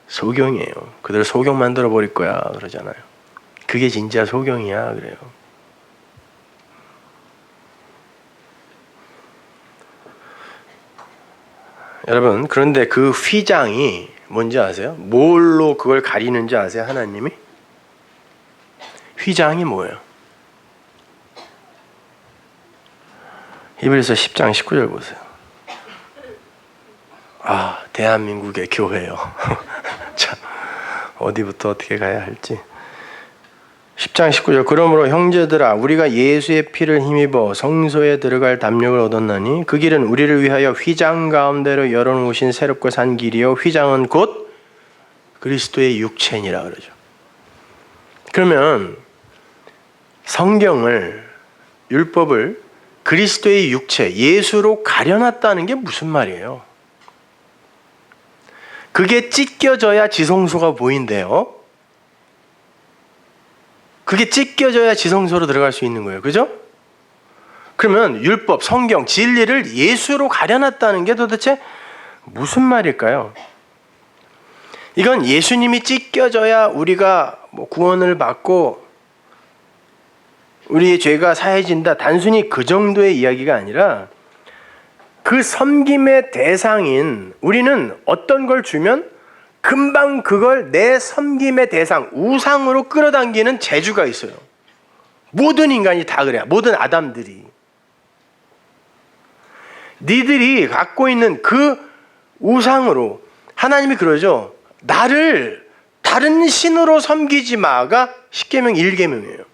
소경이에요. 그들을 소경 만들어 버릴 거야 그러잖아요. 그게 진짜 소경이야 그래요. 여러분, 그런데 그 휘장이 뭔지 아세요? 뭘로 그걸 가리는지 아세요? 하나님이? 휘장이 뭐예요? 히브리서 10장 19절 보세요. 아, 대한민국의 교회요. 참, 어디부터 어떻게 가야 할지. 10장 19절. 그러므로 형제들아, 우리가 예수의 피를 힘입어 성소에 들어갈 담력을 얻었나니 그 길은 우리를 위하여 휘장 가운데로 열어놓으신 새롭고 산 길이요, 휘장은 곧 그리스도의 육체니라 그러죠. 그러면 성경을, 율법을 그리스도의 육체, 예수로 가려놨다는 게 무슨 말이에요? 그게 찢겨져야 지성소가 보인대요. 그게 찢겨져야 지성소로 들어갈 수 있는 거예요. 그죠? 그러면 율법, 성경, 진리를 예수로 가려놨다는 게 도대체 무슨 말일까요? 이건 예수님이 찢겨져야 우리가 구원을 받고 우리의 죄가 사해진다, 단순히 그 정도의 이야기가 아니라 그 섬김의 대상인 우리는 어떤 걸 주면 금방 그걸 내 섬김의 대상, 우상으로 끌어당기는 재주가 있어요. 모든 인간이 다 그래요. 모든 아담들이. 니들이 갖고 있는 그 우상으로, 하나님이 그러죠. 나를 다른 신으로 섬기지 마가 십계명 1계명이에요.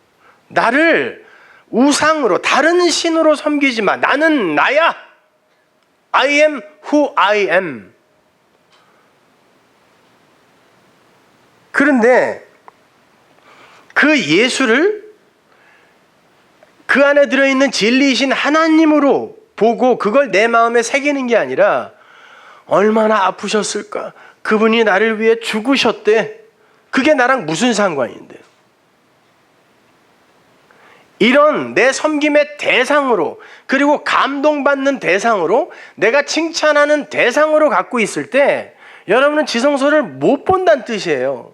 나를 우상으로, 다른 신으로 섬기지 마. 나는 나야. I am who I am. 그런데 그 예수를 그 안에 들어있는 진리이신 하나님으로 보고 그걸 내 마음에 새기는 게 아니라 얼마나 아프셨을까? 그분이 나를 위해 죽으셨대. 그게 나랑 무슨 상관인데요? 이런 내 섬김의 대상으로, 그리고 감동받는 대상으로, 내가 칭찬하는 대상으로 갖고 있을 때 여러분은 지성소를 못 본다는 뜻이에요.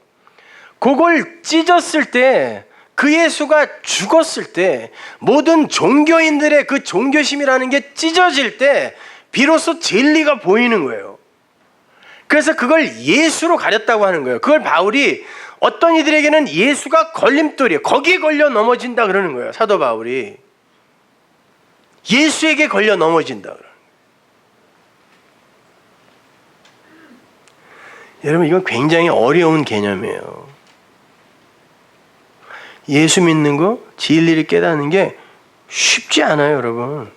그걸 찢었을 때, 그 예수가 죽었을 때, 모든 종교인들의 그 종교심이라는 게 찢어질 때 비로소 진리가 보이는 거예요. 그래서 그걸 예수로 가렸다고 하는 거예요. 그걸 바울이 어떤 이들에게는 예수가 걸림돌이에요. 거기에 걸려 넘어진다 그러는 거예요. 사도 바울이. 예수에게 걸려 넘어진다. 여러분, 이건 굉장히 어려운 개념이에요. 예수 믿는 거, 진리를 깨닫는 게 쉽지 않아요, 여러분.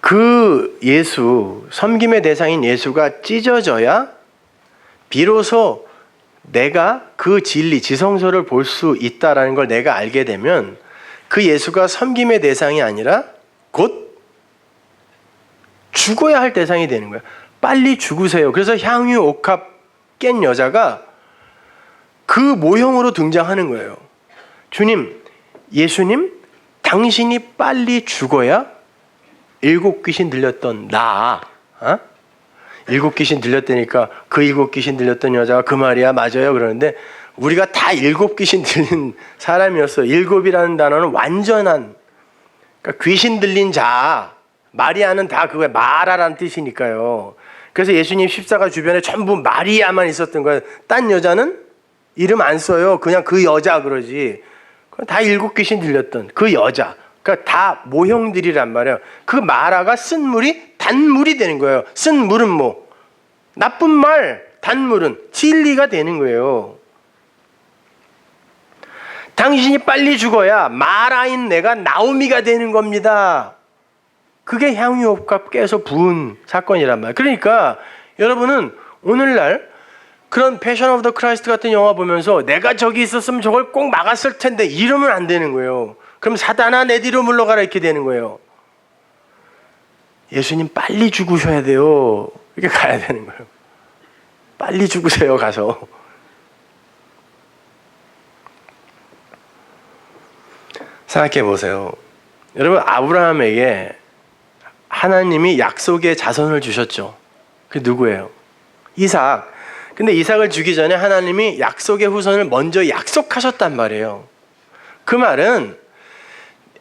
그 예수, 섬김의 대상인 예수가 찢어져야 비로소 내가 그 진리, 지성소를 볼 수 있다라는 걸 내가 알게 되면 그 예수가 섬김의 대상이 아니라 곧 죽어야 할 대상이 되는 거예요. 빨리 죽으세요. 그래서 향유 옥합 깬 여자가 그 모형으로 등장하는 거예요. 주님, 예수님, 당신이 빨리 죽어야 7 귀신 들렸던 나, 7 귀신 들렸다니까 그 7 귀신 들렸던 여자가 그 말이야, 맞아요. 그러는데 우리가 다 7 귀신 들린 사람이었어. 7이라는 단어는 완전한, 그러니까 귀신 들린 자, 마리아는 다 그거에 마라라는 뜻이니까요. 그래서 예수님 십자가 주변에 전부 마리아만 있었던 거예요. 딴 여자는 이름 안 써요. 그냥 그 여자 그러지. 다 7 귀신 들렸던 그 여자. 그러니까 다 모형들이란 말이에요. 그 마라가 쓴 물이 단물이 되는 거예요. 쓴 물은 뭐? 나쁜 말, 단물은 진리가 되는 거예요. 당신이 빨리 죽어야 마라인 내가 나오미가 되는 겁니다. 그게 향유옥합 깨서 부은 사건이란 말이에요. 그러니까 여러분은 오늘날 그런 패션 오브 더 크라이스트 같은 영화 보면서 내가 저기 있었으면 저걸 꼭 막았을 텐데 이러면 안 되는 거예요. 그럼 사단아 내 뒤로 물러가라 이렇게 되는 거예요. 예수님 빨리 죽으셔야 돼요. 이렇게 가야 되는 거예요. 빨리 죽으세요 가서. 생각해 보세요. 여러분 아브라함에게 하나님이 약속의 자손을 주셨죠. 그게 누구예요? 이삭. 근데 이삭을 주기 전에 하나님이 약속의 후손을 먼저 약속하셨단 말이에요. 그 말은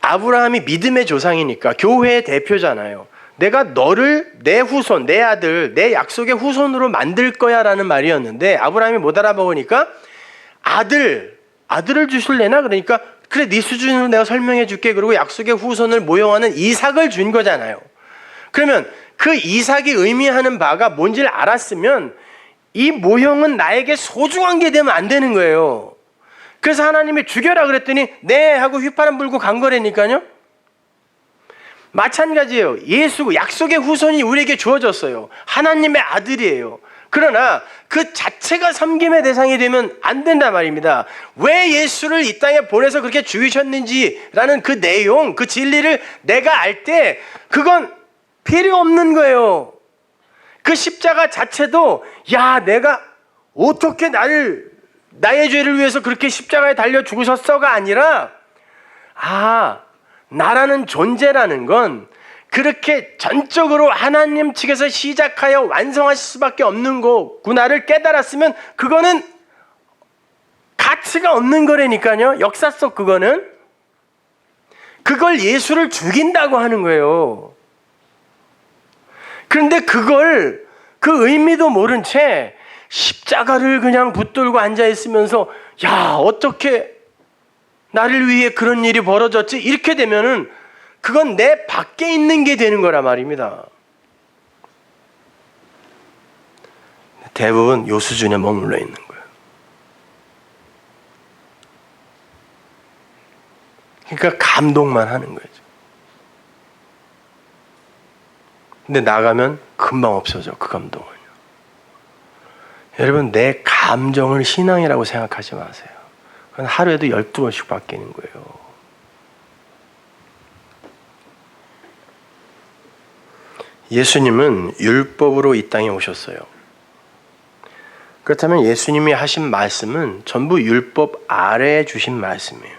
아브라함이 믿음의 조상이니까 교회의 대표잖아요. 내가 너를 내 후손, 내 아들, 내 약속의 후손으로 만들 거야 라는 말이었는데 아브라함이 못 알아보니까 아들을 주실래나? 그러니까 그래 네 수준으로 내가 설명해 줄게. 그리고 약속의 후손을 모형하는 이삭을 준 거잖아요. 그러면 그 이삭이 의미하는 바가 뭔지를 알았으면 이 모형은 나에게 소중한 게 되면 안 되는 거예요. 그래서 하나님이 죽여라 그랬더니 네 하고 휘파람 불고 간 거라니까요. 마찬가지예요. 예수 약속의 후손이 우리에게 주어졌어요. 하나님의 아들이에요. 그러나 그 자체가 섬김의 대상이 되면 안 된단 말입니다. 왜 예수를 이 땅에 보내서 그렇게 죽이셨는지라는 그 내용, 그 진리를 내가 알 때 그건 필요 없는 거예요. 그 십자가 자체도 야 내가 어떻게 나의 죄를 위해서 그렇게 십자가에 달려 죽으셨어가 아니라 나라는 존재라는 건 그렇게 전적으로 하나님 측에서 시작하여 완성하실 수밖에 없는 거구나를 깨달았으면 그거는 가치가 없는 거라니까요. 역사 속 그거는. 그걸 예수를 죽인다고 하는 거예요. 그런데 그 의미도 모른 채 십자가를 그냥 붙들고 앉아있으면서 야 어떻게 나를 위해 그런 일이 벌어졌지? 이렇게 되면은 그건 내 밖에 있는 게 되는 거란 말입니다. 대부분 요 수준에 머물러 있는 거예요. 그러니까 감동만 하는 거죠. 근데 나가면 금방 없어져 그 감동은요. 여러분 내 감정을 신앙이라고 생각하지 마세요. 그건 하루에도 12번씩 바뀌는 거예요. 예수님은 율법으로 이 땅에 오셨어요. 그렇다면 예수님이 하신 말씀은 전부 율법 아래에 주신 말씀이에요.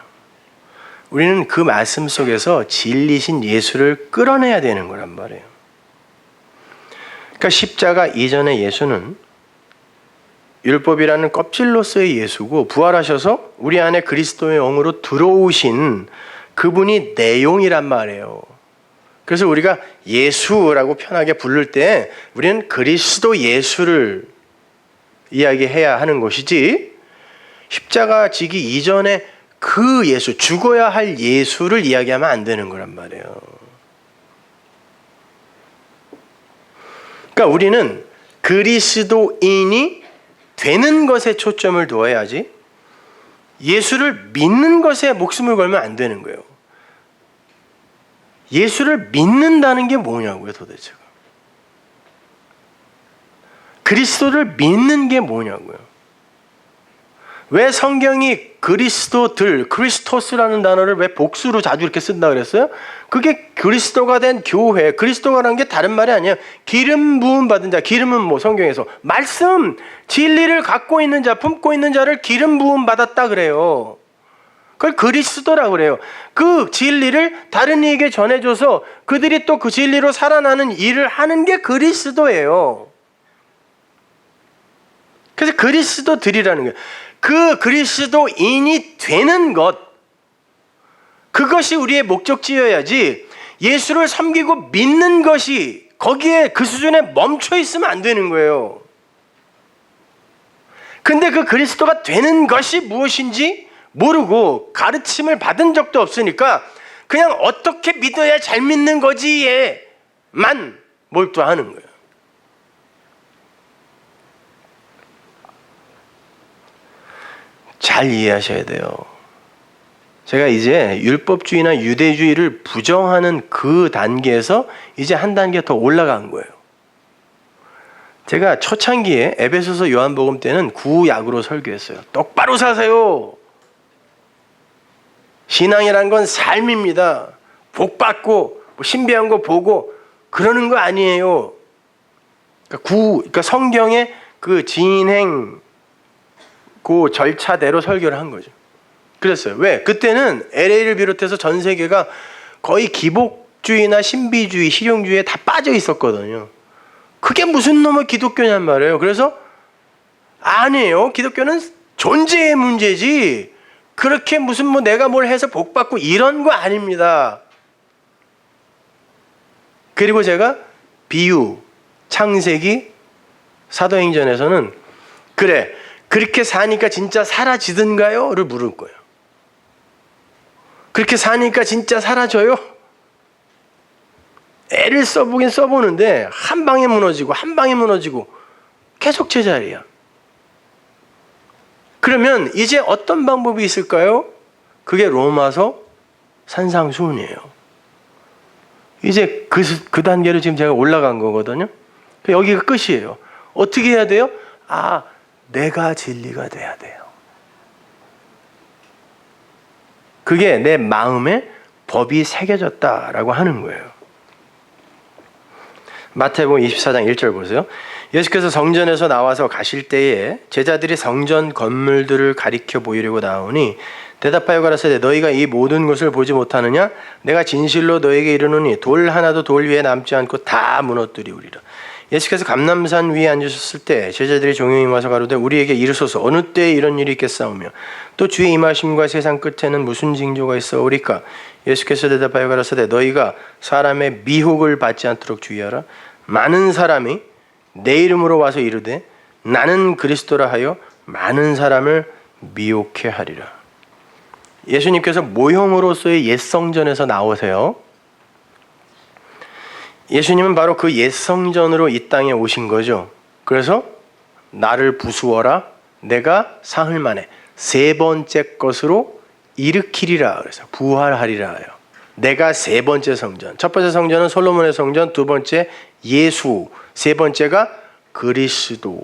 우리는 그 말씀 속에서 진리신 예수를 끌어내야 되는 거란 말이에요. 그러니까 십자가 이전의 예수는 율법이라는 껍질로서의 예수고 부활하셔서 우리 안에 그리스도의 영으로 들어오신 그분이 내용이란 말이에요. 그래서 우리가 예수라고 편하게 부를 때 우리는 그리스도 예수를 이야기해야 하는 것이지 십자가 지기 이전에 그 예수, 죽어야 할 예수를 이야기하면 안 되는 거란 말이에요. 그러니까 우리는 그리스도인이 되는 것에 초점을 두어야지 예수를 믿는 것에 목숨을 걸면 안 되는 거예요. 예수를 믿는다는 게 뭐냐고요 도대체. 그리스도를 믿는 게 뭐냐고요. 왜 성경이 그리스도들, 크리스토스라는 단어를 왜 복수로 자주 이렇게 쓴다 그랬어요? 그게 그리스도가 된 교회, 그리스도가라는 게 다른 말이 아니에요. 기름 부음 받은 자, 기름은 뭐 성경에서 말씀, 진리를 갖고 있는 자, 품고 있는 자를 기름 부음 받았다 그래요. 그걸 그리스도라고 그래요. 그 진리를 다른 이에게 전해줘서 그들이 또 그 진리로 살아나는 일을 하는 게 그리스도예요. 그래서 그리스도들이라는 거예요. 그 그리스도인이 되는 것, 그것이 우리의 목적지여야지 예수를 섬기고 믿는 것이 거기에 그 수준에 멈춰 있으면 안 되는 거예요. 근데 그 그리스도가 되는 것이 무엇인지 모르고 가르침을 받은 적도 없으니까 그냥 어떻게 믿어야 잘 믿는 거지에만 몰두하는 거예요. 잘 이해하셔야 돼요. 제가 이제 율법주의나 유대주의를 부정하는 그 단계에서 이제 한 단계 더 올라간 거예요. 제가 초창기에 에베소서 요한복음 때는 구약으로 설교했어요. 똑바로 사세요. 신앙이란 건 삶입니다. 복 받고 신비한 거 보고 그러는 거 아니에요. 그러니까 성경의 그 진행 그 절차대로 설교를 한 거죠. 그랬어요. 왜? 그때는 LA를 비롯해서 전 세계가 거의 기복주의나 신비주의, 실용주의에 다 빠져 있었거든요. 그게 무슨 놈의 기독교냔 말이에요. 그래서 아니에요. 기독교는 존재의 문제지 그렇게 무슨 뭐 내가 뭘 해서 복 받고 이런 거 아닙니다. 그리고 제가 비유, 창세기, 사도행전에서는 그래 그렇게 사니까 진짜 사라지든가요? 를 물을 거예요. 그렇게 사니까 진짜 사라져요? 애를 써보긴 써보는데 한 방에 무너지고 계속 제자리야. 그러면 이제 어떤 방법이 있을까요? 그게 로마서 산상수훈이에요. 이제 그 단계로 지금 제가 올라간 거거든요. 여기가 끝이에요. 어떻게 해야 돼요? 내가 진리가 돼야 돼요. 그게 내 마음에 법이 새겨졌다라고 하는 거예요. 마태복음 24장 1절 보세요. 예수께서 성전에서 나와서 가실 때에 제자들이 성전 건물들을 가리켜 보이려고 나오니 대답하여 가라사대 너희가 이 모든 것을 보지 못하느냐? 내가 진실로 너희에게 이르노니 돌 하나도 돌 위에 남지 않고 다 무너뜨리우리라. 예수께서 감람산 위에 앉으셨을 때 제자들이 종용이 와서 가로되 우리에게 이르소서 어느 때에 이런 일이 있겠사오며 또 주의 임하심과 세상 끝에는 무슨 징조가 있어오리까? 예수께서 대답하여 가라사대 너희가 사람의 미혹을 받지 않도록 주의하라. 많은 사람이 내 이름으로 와서 이르되 나는 그리스도라 하여 많은 사람을 미혹해 하리라. 예수님께서 모형으로서의 옛 성전에서 나오세요. 예수님은 바로 그 옛 성전으로 이 땅에 오신 거죠. 그래서 나를 부수어라 내가 사흘 만에 세 번째 것으로 일으키리라. 그래서 부활하리라 해요. 내가 세 번째 성전. 첫 번째 성전은 솔로몬의 성전, 두 번째 예수, 세 번째가 그리스도예요.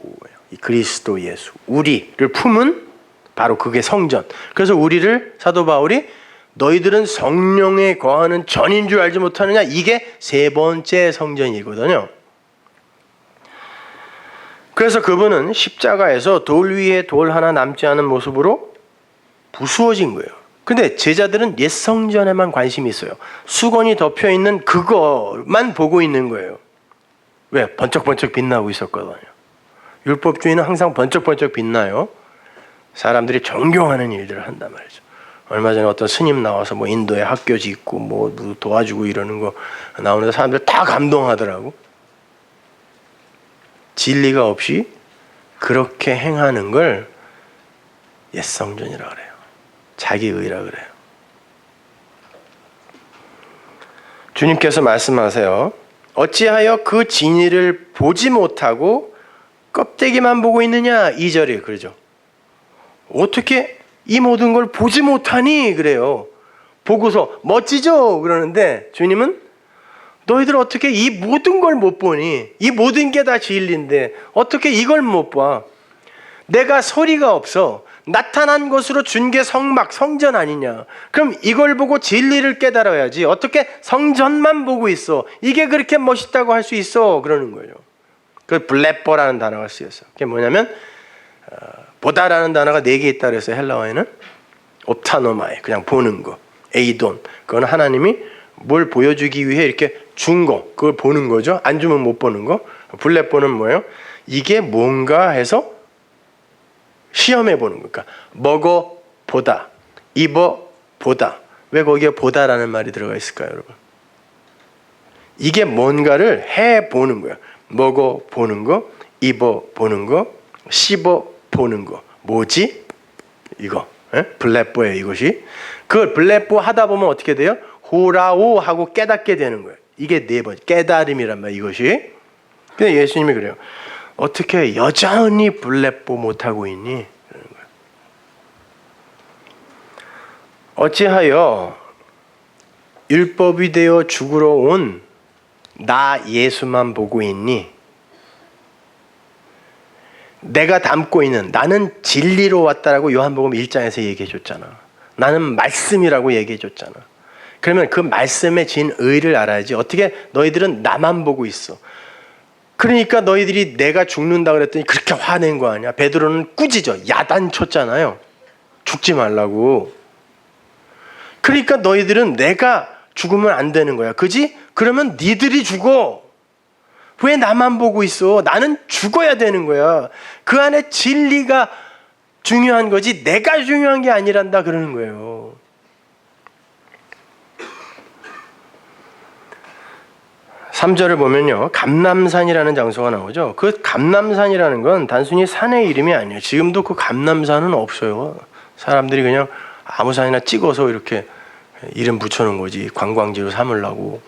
그리스도 예수. 우리를 품은 바로 그게 성전. 그래서 우리를 사도 바울이 너희들은 성령에 거하는 전인 줄 알지 못하느냐? 이게 세 번째 성전이거든요. 그래서 그분은 십자가에서 돌 위에 돌 하나 남지 않은 모습으로 부수어진 거예요. 근데 제자들은 옛 성전에만 관심이 있어요. 수건이 덮여 있는 그것만 보고 있는 거예요. 왜? 번쩍번쩍 빛나고 있었거든요. 율법주의는 항상 번쩍번쩍 빛나요. 사람들이 존경하는 일들을 한단 말이죠. 얼마 전에 어떤 스님 나와서 뭐 인도에 학교 짓고 뭐 도와주고 이러는 거 나오는데 사람들 다 감동하더라고. 진리가 없이 그렇게 행하는 걸 옛성전이라 그래요. 자기의라 그래요. 주님께서 말씀하세요. 어찌하여 그 진리를 보지 못하고 껍데기만 보고 있느냐? 2절에 그러죠. 어떻게 이 모든 걸 보지 못하니? 그래요. 보고서 멋지죠? 그러는데 주님은 너희들 어떻게 이 모든 걸 못 보니? 이 모든 게 다 진리인데 어떻게 이걸 못 봐? 내가 소리가 없어. 나타난 것으로 준 게 성전 아니냐? 그럼 이걸 보고 진리를 깨달아야지. 어떻게 성전만 보고 있어? 이게 그렇게 멋있다고 할 수 있어? 그러는 거예요. 그 블레뽀라는 단어가 쓰였어요. 그게 뭐냐면 보다라는 단어가 4개 있다 그래서 헬라어에는 옵타노마에 그냥 보는 거, 에이돈 그건 하나님이 뭘 보여주기 위해 이렇게 준 거, 그걸 보는 거죠. 안 주면 못 보는 거. 블레뽀는 뭐예요? 이게 뭔가 해서 시험해 보는 거니까 먹어 보다, 입어 보다. 왜 거기에 보다라는 말이 들어가 있을까요, 여러분? 이게 뭔가를 해 보는 거야. 먹어 보는 거, 입어 보는 거, 씹어 보는 거. 뭐지? 이거. 블레뽀예요, 이것이. 그걸 블레뽀 하다 보면 어떻게 돼요? 호라오 하고 깨닫게 되는 거예요. 이게 4번 깨달음이란 말이에요, 이것이. 근데 예수님이 그래요. 어떻게 여전히 블레뽀 못하고 있니? 그러는 거예요. 어찌하여 율법이 되어 죽으러 온 나 예수만 보고 있니? 내가 담고 있는 나는 진리로 왔다라고 요한복음 1장에서 얘기해 줬잖아. 나는 말씀이라고 얘기해 줬잖아. 그러면 그 말씀에 진 의를 알아야지. 어떻게 너희들은 나만 보고 있어. 그러니까 너희들이 내가 죽는다 그랬더니 그렇게 화낸 거 아니야. 베드로는 꾸짖어 야단쳤잖아요. 죽지 말라고. 그러니까 너희들은 내가 죽으면 안 되는 거야. 그지? 그러면 니들이 죽어. 왜 나만 보고 있어? 나는 죽어야 되는 거야. 그 안에 진리가 중요한 거지 내가 중요한 게 아니란다 그러는 거예요. (3절을) 보면요, 감람산이라는 장소가 나오죠. 그 감람산이라는 건 단순히 산의 이름이 아니에요. 지금도 그 감람산은 없어요. 사람들이 그냥 아무 산이나 찍어서 이렇게 이름 붙여놓은 거지, 관광지로 삼으려고.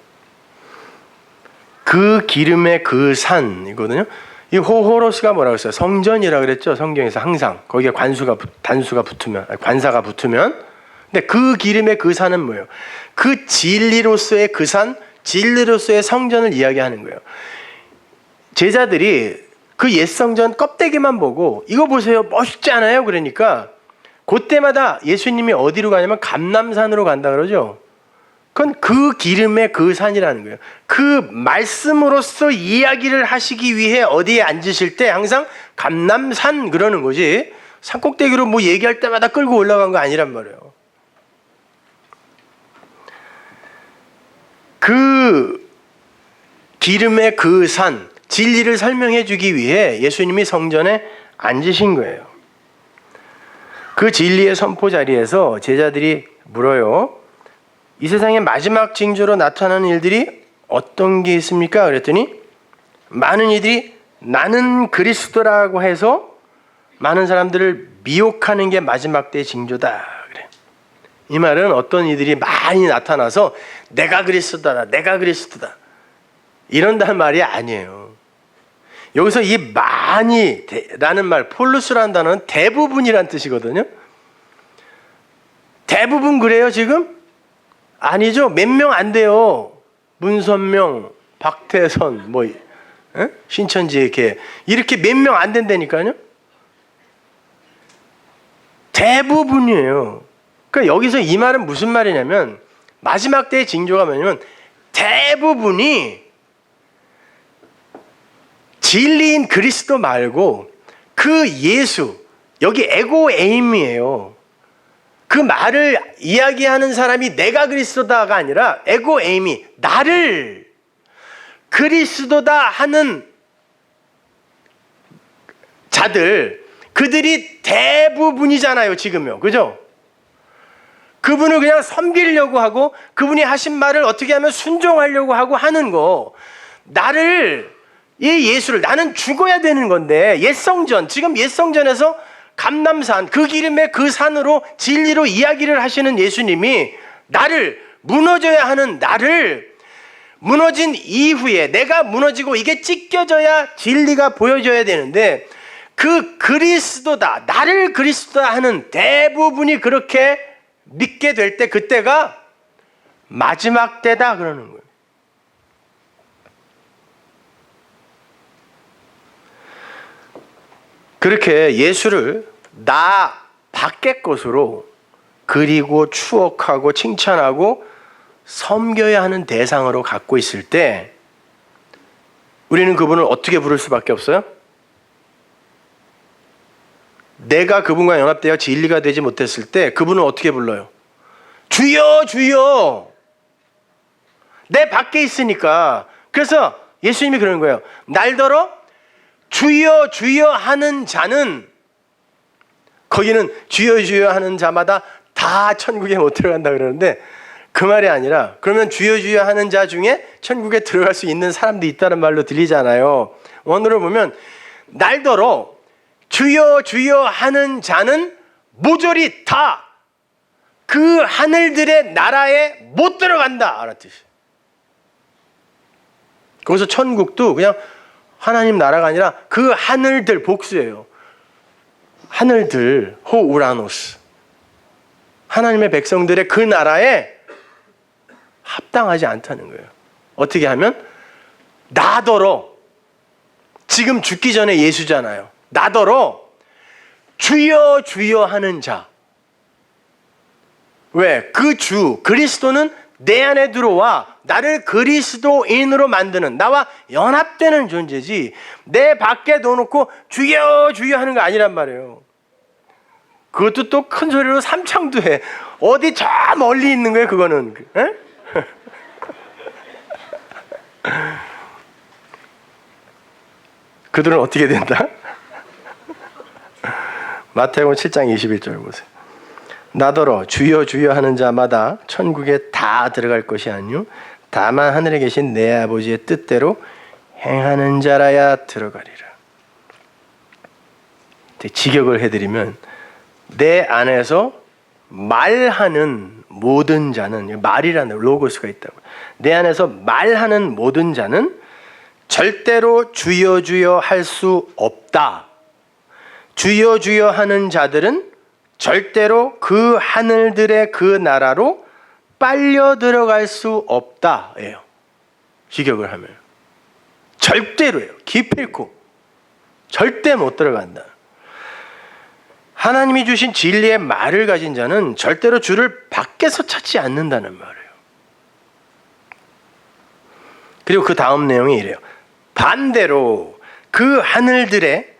그 기름의 그 산이거든요. 이 호로스가 뭐라고 했어요? 성전이라고 그랬죠. 성경에서 항상 거기에 단수가 붙으면, 관사가 붙으면. 근데 그 기름의 그 산은 뭐예요? 그 진리로서의 그 산, 진리로서의 성전을 이야기하는 거예요. 제자들이 그 옛 성전 껍데기만 보고 이거 보세요, 멋있지 않아요? 그러니까 그때마다 예수님이 어디로 가냐면 감람산으로 간다 그러죠. 그건 그 기름의 그 산이라는 거예요. 그 말씀으로서 이야기를 하시기 위해 어디에 앉으실 때 항상 감람산 그러는 거지, 산꼭대기로 뭐 얘기할 때마다 끌고 올라간 거 아니란 말이에요. 그 기름의 그 산, 진리를 설명해 주기 위해 예수님이 성전에 앉으신 거예요. 그 진리의 선포 자리에서 제자들이 물어요. 이 세상의 마지막 징조로 나타나는 일들이 어떤 게 있습니까? 그랬더니 많은 이들이 나는 그리스도라고 해서 많은 사람들을 미혹하는 게 마지막 때의 징조다. 그래. 이 말은 어떤 이들이 많이 나타나서 내가 그리스도다, 내가 그리스도다 이런다는 말이 아니에요. 여기서 이 많이라는 말, 폴루스라는 단어는 대부분이란 뜻이거든요. 대부분 그래요 지금? 아니죠. 몇 명 안 돼요. 문선명, 박태선, 신천지의 개 이렇게 몇 명 안 된다니까요. 대부분이에요. 그러니까 여기서 이 말은 무슨 말이냐면 마지막 때의 징조가 뭐냐면 대부분이 진리인 그리스도 말고 그 예수, 여기 에고 에임이에요. 그 말을 이야기하는 사람이 내가 그리스도다가 아니라 에고 에임이 나를 그리스도다 하는 자들, 그들이 대부분이잖아요 지금요. 그죠? 그분을 그냥 섬기려고 하고 그분이 하신 말을 어떻게 하면 순종하려고 하고 하는 거, 나를, 이 예수를, 나는 죽어야 되는 건데 옛성전, 지금 옛성전에서 감람산, 그 기름의 그 산으로 진리로 이야기를 하시는 예수님이 나를, 무너져야 하는 나를, 무너진 이후에 내가 무너지고 이게 찢겨져야 진리가 보여져야 되는데 그 그리스도다, 나를 그리스도다 하는 대부분이 그렇게 믿게 될 때 그때가 마지막 때다 그러는 거예요. 그렇게 예수를 나 밖의 것으로 그리고 추억하고 칭찬하고 섬겨야 하는 대상으로 갖고 있을 때 우리는 그분을 어떻게 부를 수밖에 없어요? 내가 그분과 연합되어 진리가 되지 못했을 때 그분은 어떻게 불러요? 주여 주여. 내 밖에 있으니까. 그래서 예수님이 그러는 거예요. 날더러 주여 주여 하는 자는, 거기는 주여 주여 하는 자마다 다 천국에 못 들어간다 그러는데 그 말이 아니라, 그러면 주여 주여 하는 자 중에 천국에 들어갈 수 있는 사람도 있다는 말로 들리잖아요. 원어로 보면 날더러 주여 주여 하는 자는 모조리 다 그 하늘들의 나라에 못 들어간다 알았듯이. 거기서 천국도 그냥 하나님 나라가 아니라 그 하늘들, 복수예요. 하늘들, 호우라노스, 하나님의 백성들의 그 나라에 합당하지 않다는 거예요. 어떻게 하면? 나더러, 지금 죽기 전에 예수잖아요. 나더러 주여 주여 하는 자. 왜? 그 주 그리스도는 내 안에 들어와 나를 그리스도인으로 만드는, 나와 연합되는 존재지, 내 밖에 넣어놓고 주여 주여 하는 거 아니란 말이에요. 그것도 또 큰 소리로 삼창도 해. 어디 저 멀리 있는 거예요 그거는. 에? 그들은 어떻게 된다? 마태복음 7장 21절 보세요. 나더러 주여 주여 하는 자마다 천국에 다 들어갈 것이 아니요 다만 하늘에 계신 내 아버지의 뜻대로 행하는 자라야 들어가리라. 직역을 해드리면, 내 안에서 말하는 모든 자는, 말이라는 로고스가 있다고, 내 안에서 말하는 모든 자는 절대로 주여 주여 할 수 없다. 주여 주여 하는 자들은 절대로 그 하늘들의 그 나라로 빨려 들어갈 수 없다예요. 직역을 하면 절대로예요. 기필코 절대 못 들어간다. 하나님이 주신 진리의 말을 가진 자는 절대로 주를 밖에서 찾지 않는다는 말이에요. 그리고 그 다음 내용이 이래요. 반대로 그 하늘들의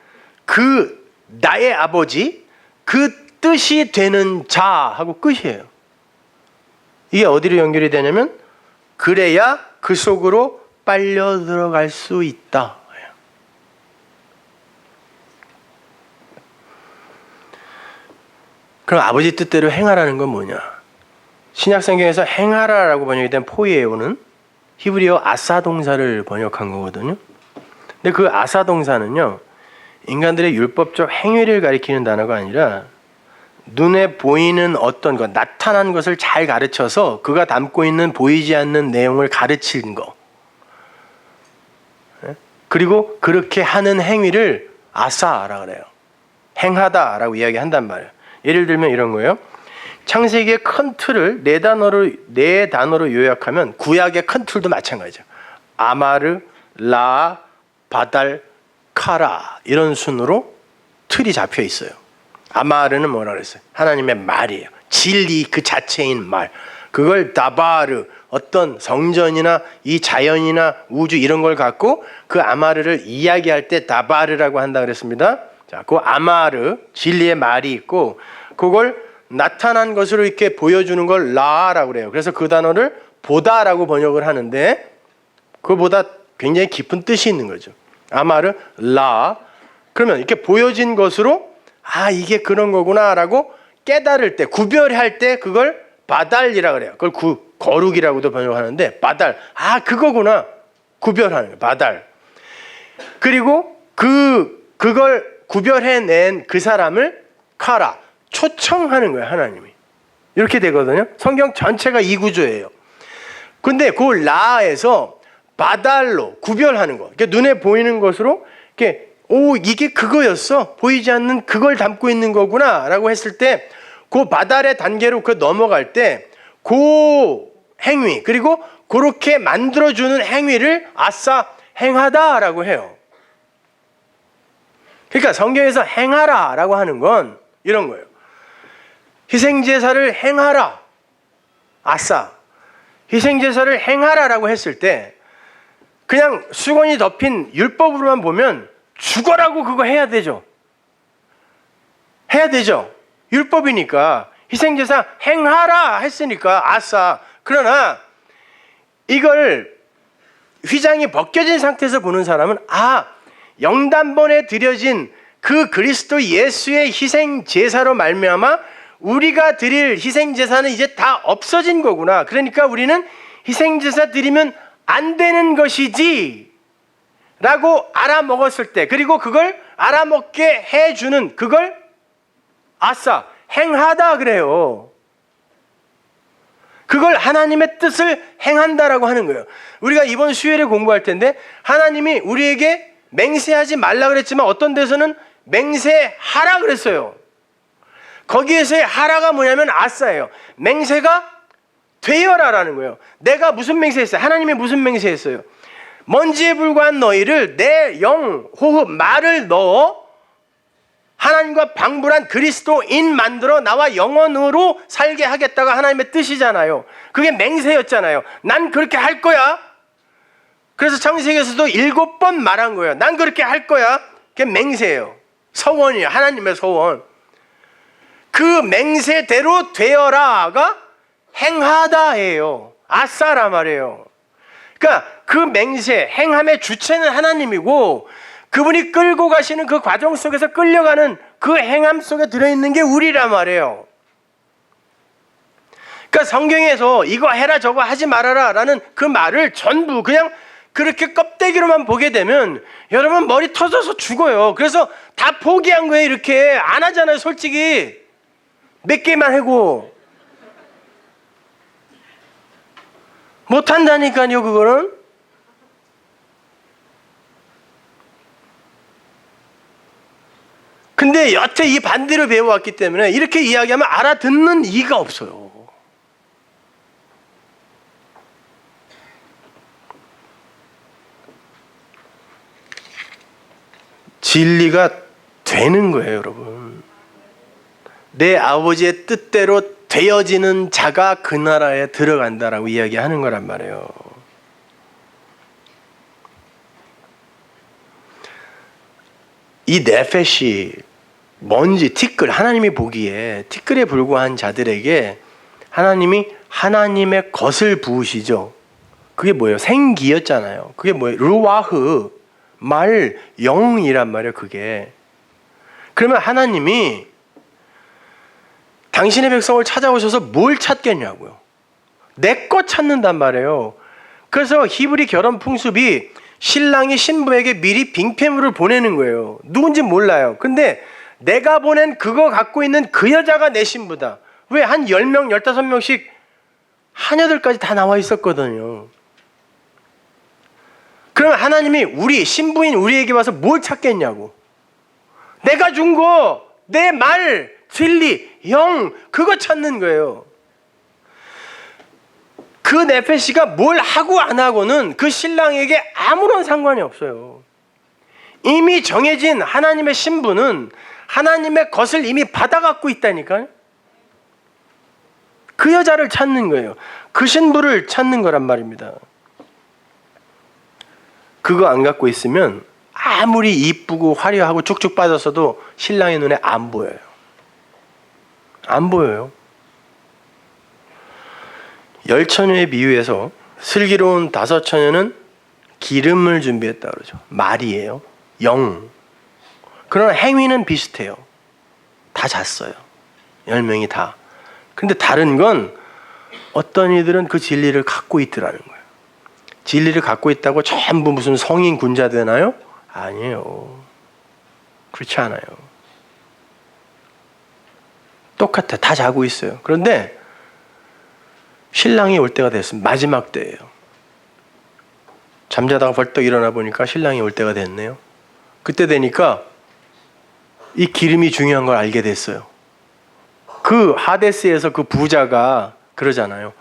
그 나의 아버지 그 뜻이 되는 자하고 끝이에요. 이게 어디로 연결이 되냐면, 그래야 그 속으로 빨려 들어갈 수 있다. 그럼 아버지 뜻대로 행하라는 건 뭐냐? 신약성경에서 행하라라고 번역이 된 포이에오는 히브리어 아사 동사를 번역한 거거든요. 근데 그 아사 동사는요, 인간들의 율법적 행위를 가리키는 단어가 아니라 눈에 보이는 어떤 것, 나타난 것을 잘 가르쳐서 그가 담고 있는 보이지 않는 내용을 가르치는 거, 그리고 그렇게 하는 행위를 아사라고 그래요. 행하다라고 이야기한단 말이에요. 예를 들면 이런 거예요. 창세기의 큰 틀을 네 단어로 요약하면 구약의 큰 틀도 마찬가지죠. 아마르, 라, 바달, 카라, 이런 순으로 틀이 잡혀 있어요. 아마르는 뭐라 그랬어요? 하나님의 말이에요. 진리 그 자체인 말. 그걸 다바르, 어떤 성전이나 이 자연이나 우주 이런 걸 갖고 그 아마르를 이야기할 때 다바르라고 한다 그랬습니다. 자, 그 아마르, 진리의 말이 있고, 그걸 나타난 것으로 이렇게 보여주는 걸 라라고 그래요. 그래서 그 단어를 보다라고 번역을 하는데, 그보다 굉장히 깊은 뜻이 있는 거죠. 아마르, 라. 그러면 이렇게 보여진 것으로, 아, 이게 그런 거구나라고 깨달을 때, 구별할 때 그걸 바달이라고 그래요. 그걸 거룩이라고도 번역하는데, 바달. 아, 그거구나. 구별하는 거예요. 바달. 그리고 그걸 구별해낸 그 사람을 카라, 초청하는 거예요. 하나님이. 이렇게 되거든요. 성경 전체가 이 구조예요. 근데 그 라에서 바달로 구별하는 거, 그러니까 눈에 보이는 것으로 이렇게, 오, 이게 그거였어, 보이지 않는 그걸 담고 있는 거구나 라고 했을 때, 그 바달의 단계로 그 넘어갈 때 그 행위, 그리고 그렇게 만들어주는 행위를 아싸 행하다라고 해요. 그러니까 성경에서 행하라라고 하는 건 이런 거예요. 희생제사를 행하라, 아싸. 희생제사를 행하라라고 했을 때 그냥 수건이 덮인 율법으로만 보면 죽어라고 그거 해야 되죠. 해야 되죠. 율법이니까. 희생제사 행하라 했으니까 아싸. 그러나 이걸 휘장이 벗겨진 상태에서 보는 사람은, 아, 영단번에 드려진 그 그리스도 예수의 희생제사로 말미암아 우리가 드릴 희생제사는 이제 다 없어진 거구나. 그러니까 우리는 희생제사 드리면 안 되는 것이지 라고 알아먹었을 때, 그리고 그걸 알아먹게 해주는 그걸 아싸 행하다 그래요. 그걸 하나님의 뜻을 행한다라고 하는 거예요. 우리가 이번 수요일에 공부할 텐데, 하나님이 우리에게 맹세하지 말라 그랬지만 어떤 데서는 맹세하라 그랬어요. 거기에서의 하라가 뭐냐면 아싸예요. 맹세가 되어라라는 거예요. 내가 무슨 맹세했어요? 하나님이 무슨 맹세했어요? 먼지에 불과한 너희를 내 영, 호흡, 말을 넣어 하나님과 방불한 그리스도인 만들어 나와 영원으로 살게 하겠다가 하나님의 뜻이잖아요. 그게 맹세였잖아요. 난 그렇게 할 거야. 그래서 창세기에서도 7번 말한 거예요. 난 그렇게 할 거야. 그게 맹세예요. 서원이에요. 하나님의 서원. 그 맹세대로 되어라가 행하다예요. 아싸라 말이에요. 그러니까 그 맹세, 행함의 주체는 하나님이고 그분이 끌고 가시는 그 과정 속에서 끌려가는 그 행함 속에 들어있는 게 우리란 말이에요. 그러니까 성경에서 이거 해라 저거 하지 말아라 라는 그 말을 전부 그냥 그렇게 껍데기로만 보게 되면 여러분 머리 터져서 죽어요. 그래서 다 포기한 거예요. 이렇게 안 하잖아요. 솔직히 몇 개만 하고 못한다니까요. 그거는 근데 여태 이 반대로 배워왔기 때문에 이렇게 이야기하면 알아듣는 이가 없어요. 진리가 되는 거예요, 여러분. 내 아버지의 뜻대로 되어지는 자가 그 나라에 들어간다라고 이야기하는 거란 말이에요. 이 네페시, 먼지, 티끌, 하나님이 보기에 티끌에 불과한 자들에게 하나님이 하나님의 것을 부으시죠. 그게 뭐예요? 생기였잖아요. 그게 뭐예요? 루와흐, 말, 영이란 말이에요. 그게. 그러면 하나님이 당신의 백성을 찾아오셔서 뭘 찾겠냐고요. 내 것 찾는단 말이에요. 그래서 히브리 결혼 풍습이 신랑이 신부에게 미리 빙패물을 보내는 거예요. 누군지 몰라요. 근데 내가 보낸 그거 갖고 있는 그 여자가 내 신부다. 왜? 한 10명, 15명씩 하녀들까지 다 나와 있었거든요. 그러면 하나님이 우리 신부인 우리에게 와서 뭘 찾겠냐고. 내가 준 거, 내 말, 진리, 영, 그거 찾는 거예요. 그 네페시가 뭘 하고 안 하고는 그 신랑에게 아무런 상관이 없어요. 이미 정해진 하나님의 신부는 하나님의 것을 이미 받아갖고 있다니까요. 그 여자를 찾는 거예요. 그 신부를 찾는 거란 말입니다. 그거 안 갖고 있으면 아무리 이쁘고 화려하고 쭉쭉 빠졌어도 신랑의 눈에 안 보여요. 안 보여요. 열처녀의 비유에서 슬기로운 5처녀는 기름을 준비했다 그러죠. 말이에요. 영. 그러나 행위는 비슷해요. 다 잤어요. 10명이 다. 근데 다른 건 어떤 이들은 그 진리를 갖고 있더라는 거예요. 진리를 갖고 있다고 전부 무슨 성인 군자 되나요? 아니에요. 그렇지 않아요. 똑같아. 다 자고 있어요. 그런데 신랑이 올 때가 됐습니다. 마지막 때예요. 잠자다가 벌떡 일어나 보니까 신랑이 올 때가 됐네요. 그때 되니까 이 기름이 중요한 걸 알게 됐어요. 그 하데스에서 그 부자가 그러잖아요.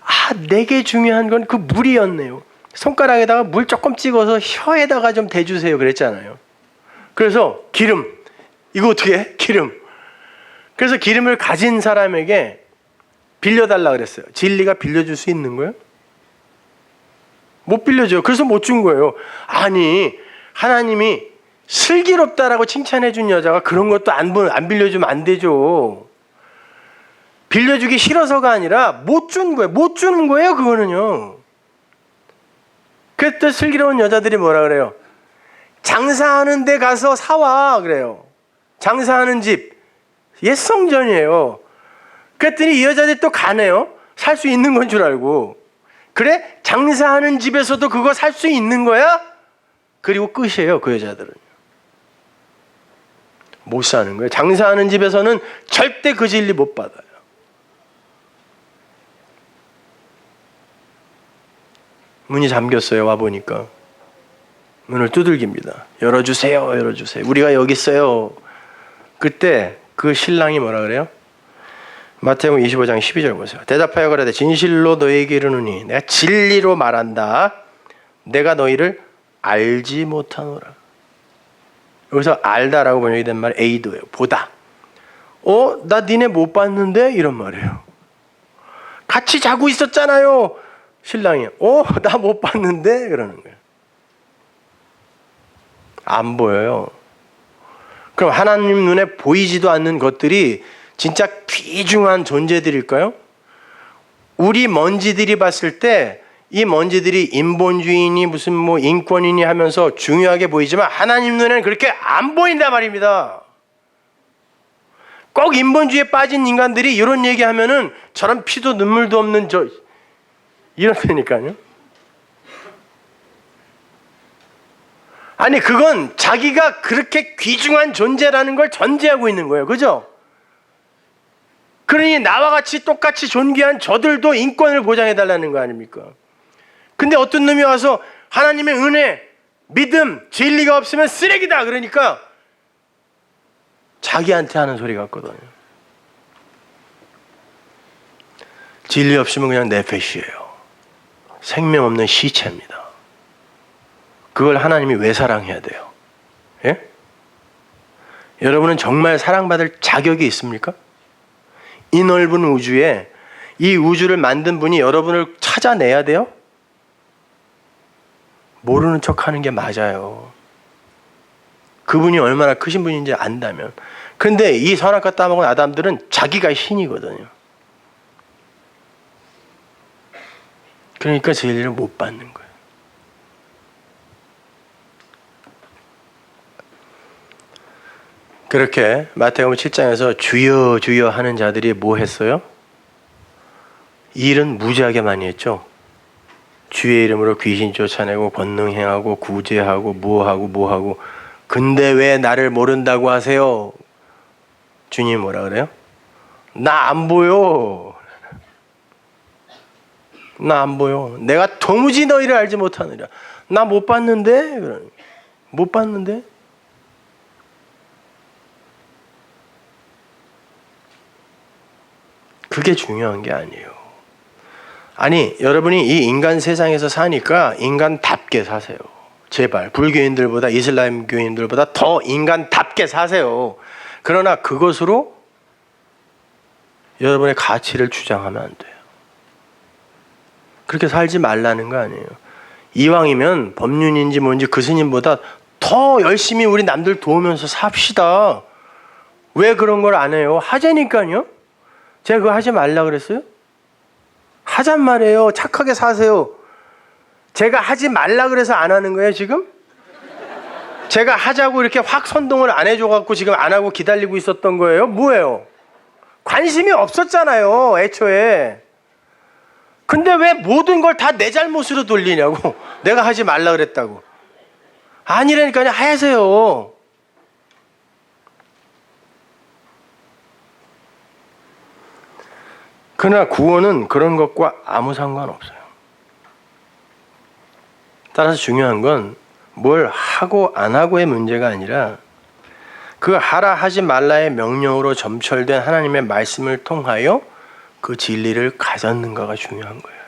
아, 내게 중요한 건 그 물이었네요. 손가락에다가 물 조금 찍어서 혀에다가 좀 대주세요 그랬잖아요. 그래서 기름, 이거 어떻게 해? 기름. 그래서 기름을 가진 사람에게 빌려달라 그랬어요. 진리가 빌려줄 수 있는 거예요? 못 빌려줘요. 그래서 못 준 거예요. 아니, 하나님이 슬기롭다라고 칭찬해 준 여자가 그런 것도 안 빌려주면 안 되죠. 빌려주기 싫어서가 아니라 못 준 거예요. 못 주는 거예요, 그거는요. 그때 슬기로운 여자들이 뭐라 그래요? 장사하는 데 가서 사와 그래요. 장사하는 집. 옛 성전이에요. 그랬더니 이 여자들이 또 가네요. 살 수 있는 건 줄 알고. 그래? 장사하는 집에서도 그거 살 수 있는 거야? 그리고 끝이에요, 그 여자들은. 못 사는 거예요. 장사하는 집에서는 절대 그 진리 못 받아요. 문이 잠겼어요. 와보니까. 문을 두들깁니다. 열어주세요. 열어주세요. 우리가 여기 있어요. 그때 그 신랑이 뭐라 그래요? 마태복음 25장 12절 보세요. 대답하여 가라되 진실로 너희에게 이르노니 내가 진리로 말한다. 내가 너희를 알지 못하노라. 여기서 알다라고 번역이 된 말 에이도예요. 보다. 나 니네 못 봤는데? 이런 말이에요. 같이 자고 있었잖아요. 신랑이. 나 못 봤는데? 그러는 거예요. 안 보여요. 그럼 하나님 눈에 보이지도 않는 것들이 진짜 귀중한 존재들일까요? 우리 먼지들이 봤을 때 이 먼지들이 인본주의니 무슨 뭐 인권이니 하면서 중요하게 보이지만 하나님 눈에는 그렇게 안 보인단 말입니다. 꼭 인본주의에 빠진 인간들이 이런 얘기하면은 저런 피도 눈물도 없는 이렇다니까요. 아니 그건 자기가 그렇게 귀중한 존재라는 걸 전제하고 있는 거예요. 그죠? 그러니 나와 같이 똑같이 존귀한 저들도 인권을 보장해달라는 거 아닙니까? 근데 어떤 놈이 와서 하나님의 은혜, 믿음, 진리가 없으면 쓰레기다 그러니까 자기한테 하는 소리 같거든요. 진리 없으면 그냥 네페시예요. 생명 없는 시체입니다. 그걸 하나님이 왜 사랑해야 돼요? 예? 여러분은 정말 사랑받을 자격이 있습니까? 이 넓은 우주에 이 우주를 만든 분이 여러분을 찾아내야 돼요? 모르는 척하는 게 맞아요. 그분이 얼마나 크신 분인지 안다면. 근데 이 선악과 따먹은 아담들은 자기가 신이거든요. 그러니까 진리를 못 받는 거예요. 그렇게 마태복음 7장에서 주여 주여 하는 자들이 뭐 했어요? 일은 무지하게 많이 했죠. 주의 이름으로 귀신 쫓아내고 권능 행하고 구제하고 뭐하고 근데 왜 나를 모른다고 하세요? 주님이 뭐라 그래요? 나 안 보여. 나 안 보여. 내가 도무지 너희를 알지 못하느라. 나 못 봤는데? 못 봤는데? 그게 중요한 게 아니에요. 아니 여러분이 이 인간 세상에서 사니까 인간답게 사세요. 제발 불교인들보다 이슬람교인들보다 더 인간답게 사세요. 그러나 그것으로 여러분의 가치를 주장하면 안 돼요. 그렇게 살지 말라는 거 아니에요. 이왕이면 법륜인지 뭔지 그 스님보다 더 열심히 우리 남들 도우면서 삽시다. 왜 그런 걸 안 해요? 하자니까요. 제가 그거 하지 말라 그랬어요? 하잔 말이에요. 착하게 사세요. 제가 하지 말라 그래서 안 하는 거예요 지금? 제가 하자고 이렇게 확 선동을 안 해줘갖고 지금 안 하고 기다리고 있었던 거예요? 뭐예요? 관심이 없었잖아요 애초에. 근데 왜 모든 걸 다 내 잘못으로 돌리냐고. 내가 하지 말라 그랬다고. 아니라니까요. 하세요. 그러나 구원은 그런 것과 아무 상관없어요. 따라서 중요한 건 뭘 하고 안 하고의 문제가 아니라 그 하라 하지 말라의 명령으로 점철된 하나님의 말씀을 통하여 그 진리를 가졌는가가 중요한 거예요.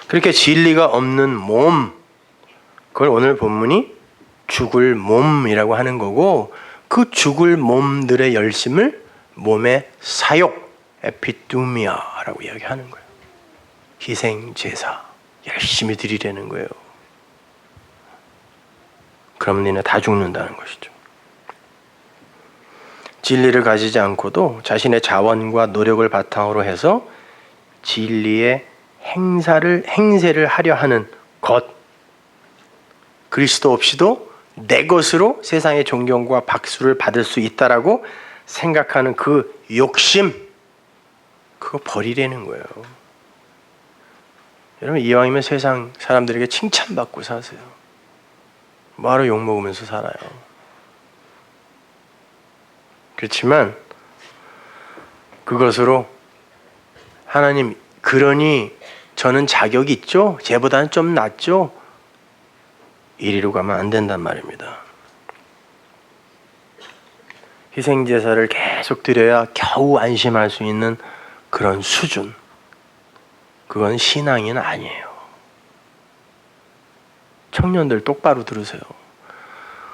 그렇게 진리가 없는 몸, 그걸 오늘 본문이 죽을 몸이라고 하는 거고, 그 죽을 몸들의 열심을 몸의 사욕, 에피두미아라고 이야기하는 거예요. 희생 제사 열심히 드리려는 거예요. 그럼 니네 다 죽는다는 것이죠. 진리를 가지지 않고도 자신의 자원과 노력을 바탕으로 해서 진리의 행세를 하려 하는 것, 그리스도 없이도 내 것으로 세상의 존경과 박수를 받을 수 있다라고 생각하는 그 욕심, 그거 버리라는 거예요. 여러분 이왕이면 세상 사람들에게 칭찬받고 사세요. 뭐하러 욕먹으면서 살아요. 그렇지만 그것으로 하나님 그러니 저는 자격이 있죠? 쟤보다는 좀 낫죠? 이리로 가면 안 된단 말입니다. 희생제사를 계속 드려야 겨우 안심할 수 있는 그런 수준. 그건 신앙인 아니에요. 청년들 똑바로 들으세요.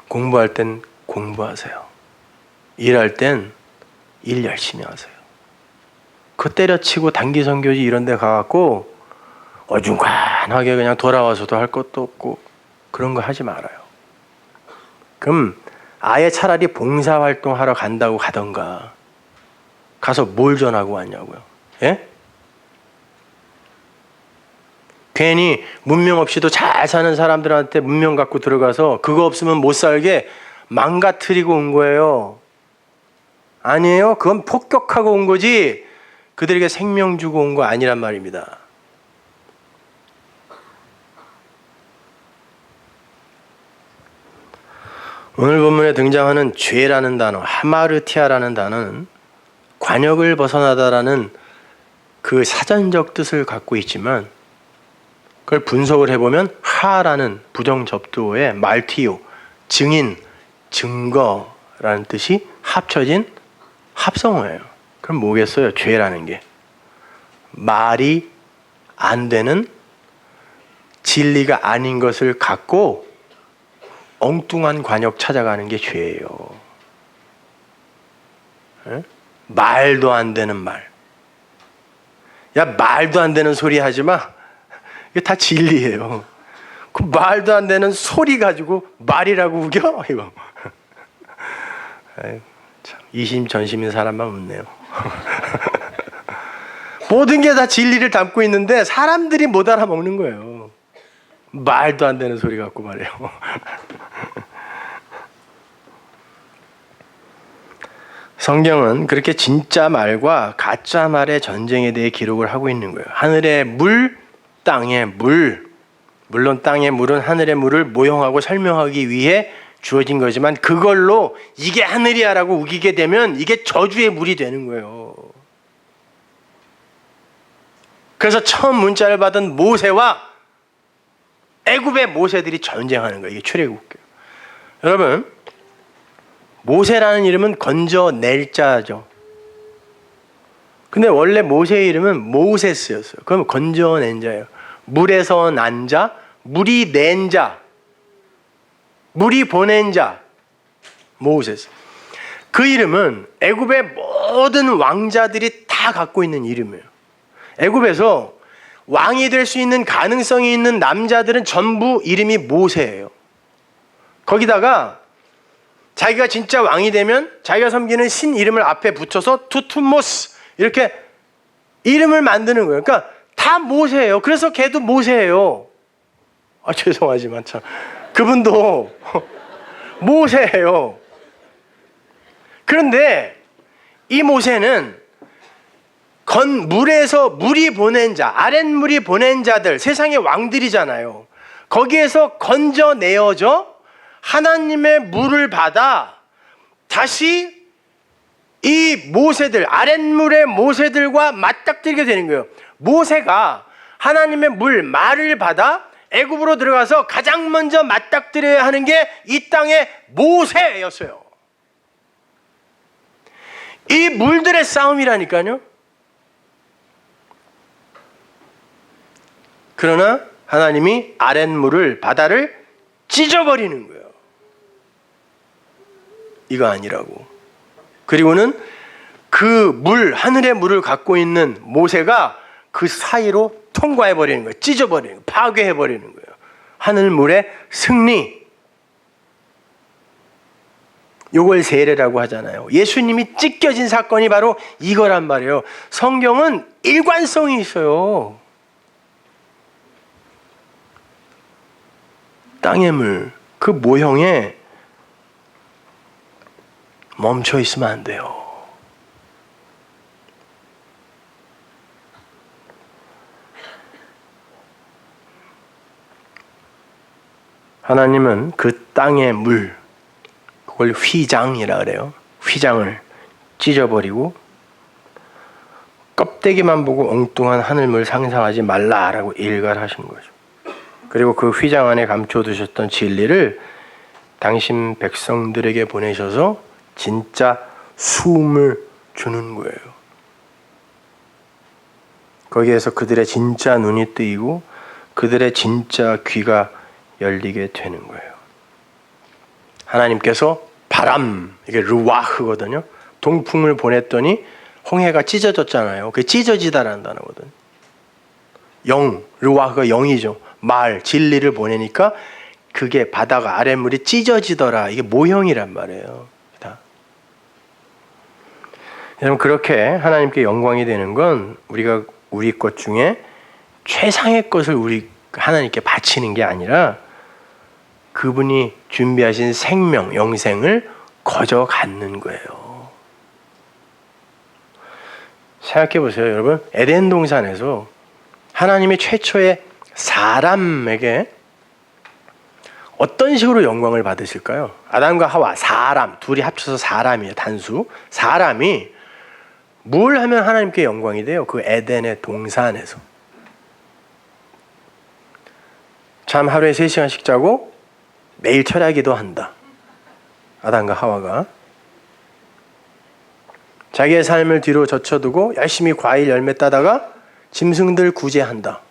공부할 땐 공부하세요. 일할 땐 일 열심히 하세요. 그 때려치고 단기 선교지 이런 데 가갖고 어중간하게 그냥 돌아와서도 할 것도 없고 그런 거 하지 말아요. 그럼 아예 차라리 봉사활동하러 간다고 가던가. 가서 뭘 전하고 왔냐고요. 예? 괜히 문명 없이도 잘 사는 사람들한테 문명 갖고 들어가서 그거 없으면 못 살게 망가뜨리고 온 거예요. 아니에요. 그건 폭격하고 온 거지 그들에게 생명 주고 온 거 아니란 말입니다. 오늘 본문에 등장하는 죄라는 단어, 하마르티아라는 단어는 관역을 벗어나다라는 그 사전적 뜻을 갖고 있지만 그걸 분석을 해보면 하라는 부정접두어의 말티오, 증인, 증거라는 뜻이 합쳐진 합성어예요. 그럼 뭐겠어요? 죄라는 게. 말이 안 되는 진리가 아닌 것을 갖고 엉뚱한 관역 찾아가는 게 죄예요. 에? 말도 안 되는 말. 야, 말도 안 되는 소리 하지 마. 이게 다 진리예요. 그 말도 안 되는 소리 가지고 말이라고 우겨? 이거. 에이, 참, 이심전심인 사람만 웃네요. 모든 게 다 진리를 담고 있는데 사람들이 못 알아먹는 거예요. 말도 안 되는 소리 갖고 말해요. 성경은 그렇게 진짜 말과 가짜 말의 전쟁에 대해 기록을 하고 있는 거예요. 하늘의 물, 땅의 물. 물론 땅의 물은 하늘의 물을 모형하고 설명하기 위해 주어진 거지만 그걸로 이게 하늘이야 라고 우기게 되면 이게 저주의 물이 되는 거예요. 그래서 처음 문자를 받은 모세와 애굽의 모세들이 전쟁하는 거예요. 이게 출애굽기예요. 여러분, 모세라는 이름은 건져낼 자죠. 근데 원래 모세의 이름은 모세스였어요. 그럼 건져낸 자예요. 물에서 난 자, 물이 낸 자, 물이 보낸 자, 모세스. 그 이름은 애굽의 모든 왕자들이 다 갖고 있는 이름이에요. 애굽에서 왕이 될 수 있는 가능성이 있는 남자들은 전부 이름이 모세예요. 거기다가 자기가 진짜 왕이 되면 자기가 섬기는 신 이름을 앞에 붙여서 투투모스 이렇게 이름을 만드는 거예요. 그러니까 다 모세예요. 그래서 걔도 모세예요. 아, 죄송하지만 참 그분도 모세예요. 그런데 이 모세는 물에서 물이 보낸 자, 아랫물이 보낸 자들, 세상의 왕들이잖아요. 거기에서 건져내어져 하나님의 물을 받아 다시 이 모세들, 아랫물의 모세들과 맞닥뜨리게 되는 거예요. 모세가 하나님의 물, 말을 받아 애굽으로 들어가서 가장 먼저 맞닥뜨려야 하는 게 이 땅의 모세였어요. 이 물들의 싸움이라니까요. 그러나 하나님이 아랫물을, 바다를 찢어버리는 거예요. 이거 아니라고. 그리고는 그 물, 하늘의 물을 갖고 있는 모세가 그 사이로 통과해버리는 거예요. 찢어버리는 거예요. 파괴해버리는 거예요. 하늘물의 승리. 요걸 세례라고 하잖아요. 예수님이 찢겨진 사건이 바로 이거란 말이에요. 성경은 일관성이 있어요. 땅의 물, 그 모형에 멈춰 있으면 안 돼요. 하나님은 그 땅의 물, 그걸 휘장이라 그래요. 휘장을 찢어버리고 껍데기만 보고 엉뚱한 하늘물 상상하지 말라라고 일갈하신 거죠. 그리고 그 휘장 안에 감춰두셨던 진리를 당신 백성들에게 보내셔서 진짜 숨을 주는 거예요. 거기에서 그들의 진짜 눈이 뜨이고 그들의 진짜 귀가 열리게 되는 거예요. 하나님께서 바람, 이게 르와흐거든요. 동풍을 보냈더니 홍해가 찢어졌잖아요. 그게 찢어지다라는 단어거든요. 영, 르와흐가 영이죠. 말, 진리를 보내니까 그게 바다가 아랫물이 찢어지더라. 이게 모형이란 말이에요. 여러분, 그렇게 하나님께 영광이 되는 건 우리가 우리 것 중에 최상의 것을 우리 하나님께 바치는 게 아니라 그분이 준비하신 생명, 영생을 거저 갖는 거예요. 생각해 보세요, 여러분. 에덴 동산에서 하나님이 최초의 사람에게 어떤 식으로 영광을 받으실까요? 아담과 하와, 사람, 둘이 합쳐서 사람이에요. 단수. 사람이 뭘 하면 하나님께 영광이 돼요? 그 에덴의 동산에서. 잠 하루에 3시간씩 자고 매일 철야기도 한다. 아담과 하와가. 자기의 삶을 뒤로 젖혀두고 열심히 과일 열매 따다가 짐승들 구제한다.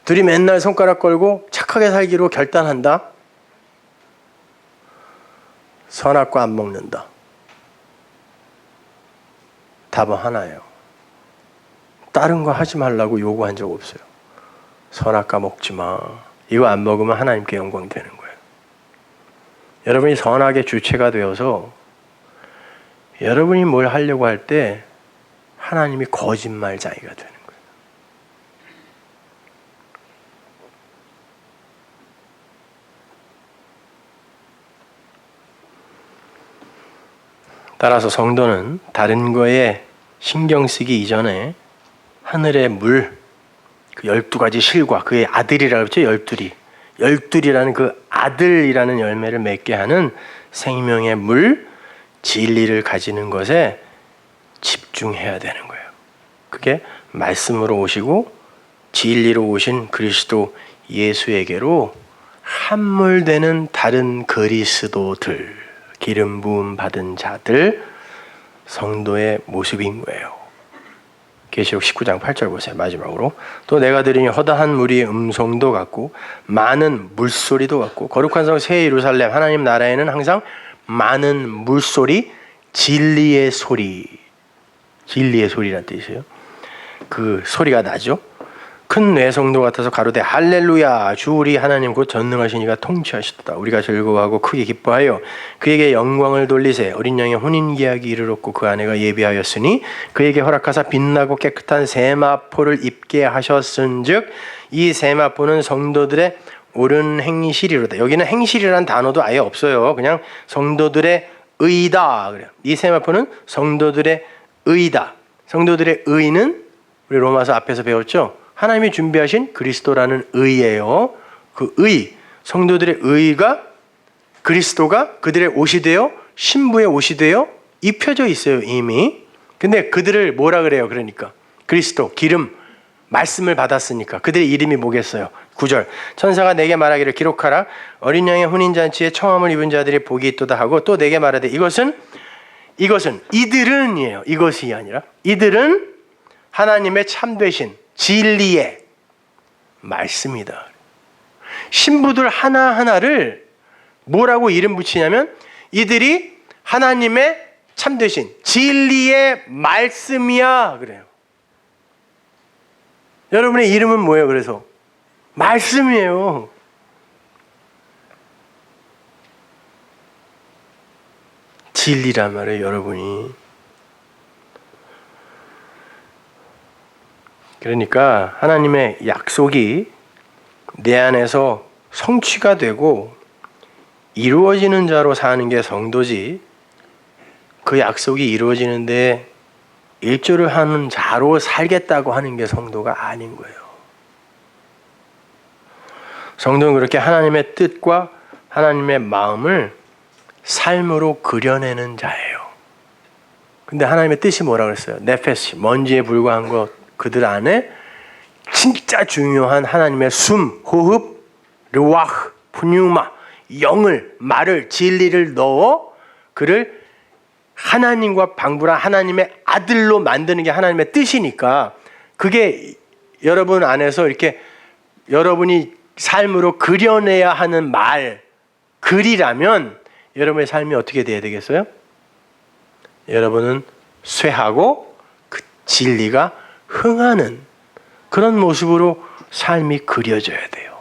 둘이 맨날 손가락 걸고 착하게 살기로 결단한다. 선악과 안 먹는다. 답은 하나예요. 다른 거 하지 말라고 요구한 적 없어요. 선악과 먹지 마. 이거 안 먹으면 하나님께 영광 되는 거예요. 여러분이 선악의 주체가 되어서 여러분이 뭘 하려고 할 때 하나님이 거짓말쟁이가 되는 거예요. 따라서 성도는 다른 거에 신경 쓰기 이전에 하늘의 물, 그 12가지 실과 그의 아들이라고 했죠. 열둘이라는 그 아들이라는 열매를 맺게 하는 생명의 물, 진리를 가지는 것에 집중해야 되는 거예요. 그게 말씀으로 오시고 진리로 오신 그리스도 예수에게로 함몰되는 다른 그리스도들, 기름 부음 받은 자들, 성도의 모습인 거예요. 계시록 19장 8절 보세요. 마지막으로. 또 내가 들으니 허다한 무리의 음성도 같고 많은 물소리도 같고 거룩한 성 새 예루살렘 하나님 나라에는 항상 많은 물소리, 진리의 소리란 뜻이에요. 그 소리가 나죠. 큰 뇌성도 같아서 가로되 할렐루야 주 우리 하나님 곧 전능하신 이가 통치하시도다. 우리가 즐거워하고 크게 기뻐하여 그에게 영광을 돌리세. 어린 양의 혼인계약이 이르렀고 그 아내가 예비하였으니 그에게 허락하사 빛나고 깨끗한 세마포를 입게 하셨은즉 이 세마포는 성도들의 옳은 행실이로다. 여기는 행실이라는 단어도 아예 없어요. 그냥 성도들의 의다. 그래요. 이 세마포는 성도들의 의다. 성도들의 의는 우리 로마서 앞에서 배웠죠. 하나님이 준비하신 그리스도라는 의예요. 그 의, 성도들의 의가 그리스도가 그들의 옷이 되어 신부의 옷이 되어 입혀져 있어요 이미. 근데 그들을 뭐라 그래요? 그러니까 그리스도, 기름, 말씀을 받았으니까 그들의 이름이 뭐겠어요? 9절 천사가 내게 말하기를 기록하라. 어린 양의 혼인잔치에 청함을 입은 자들이 복이 있도다 하고 또 내게 말하되 이것은 이들은이에요. 이것이 아니라 이들은 하나님의 참되신 진리의 말씀이다. 신부들 하나하나를 뭐라고 이름 붙이냐면 이들이 하나님의 참되신 진리의 말씀이야 그래요. 여러분의 이름은 뭐예요? 그래서 말씀이에요. 진리란 말이에요, 여러분이. 그러니까 하나님의 약속이 내 안에서 성취가 되고 이루어지는 자로 사는 게 성도지, 그 약속이 이루어지는데 일조를 하는 자로 살겠다고 하는 게 성도가 아닌 거예요. 성도는 그렇게 하나님의 뜻과 하나님의 마음을 삶으로 그려내는 자예요. 근데 하나님의 뜻이 뭐라 그랬어요? 네페시, 먼지에 불과한 것, 그들 안에 진짜 중요한 하나님의 숨, 호흡, 르와흐, 푸뉴마, 영을, 말을, 진리를 넣어 그를 하나님과 방불한 하나님의 아들로 만드는 게 하나님의 뜻이니까 그게 여러분 안에서 이렇게 여러분이 삶으로 그려내야 하는 말, 글이라면 여러분의 삶이 어떻게 돼야 되겠어요? 여러분은 쇠하고 그 진리가 흥하는 그런 모습으로 삶이 그려져야 돼요.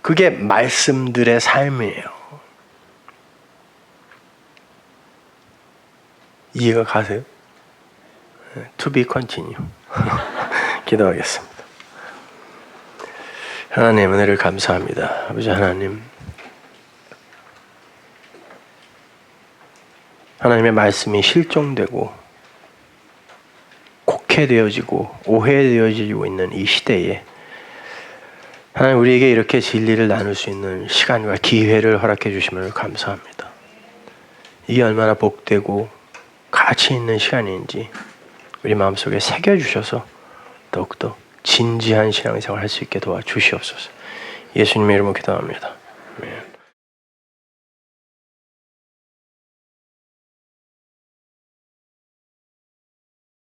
그게 말씀들의 삶이에요. 이해가 가세요? To be continue. 기도하겠습니다. 하나님 은혜를 감사합니다. 아버지 하나님, 하나님의 말씀이 실종되고 곡해되어지고 오해되어지고 있는 이 시대에 하나님 우리에게 이렇게 진리를 나눌 수 있는 시간과 기회를 허락해 주심을 감사합니다. 이게 얼마나 복되고 가치 있는 시간인지 우리 마음속에 새겨주셔서 더욱더 진지한 신앙생활을 할 수 있게 도와주시옵소서. 예수님의 이름으로 기도합니다.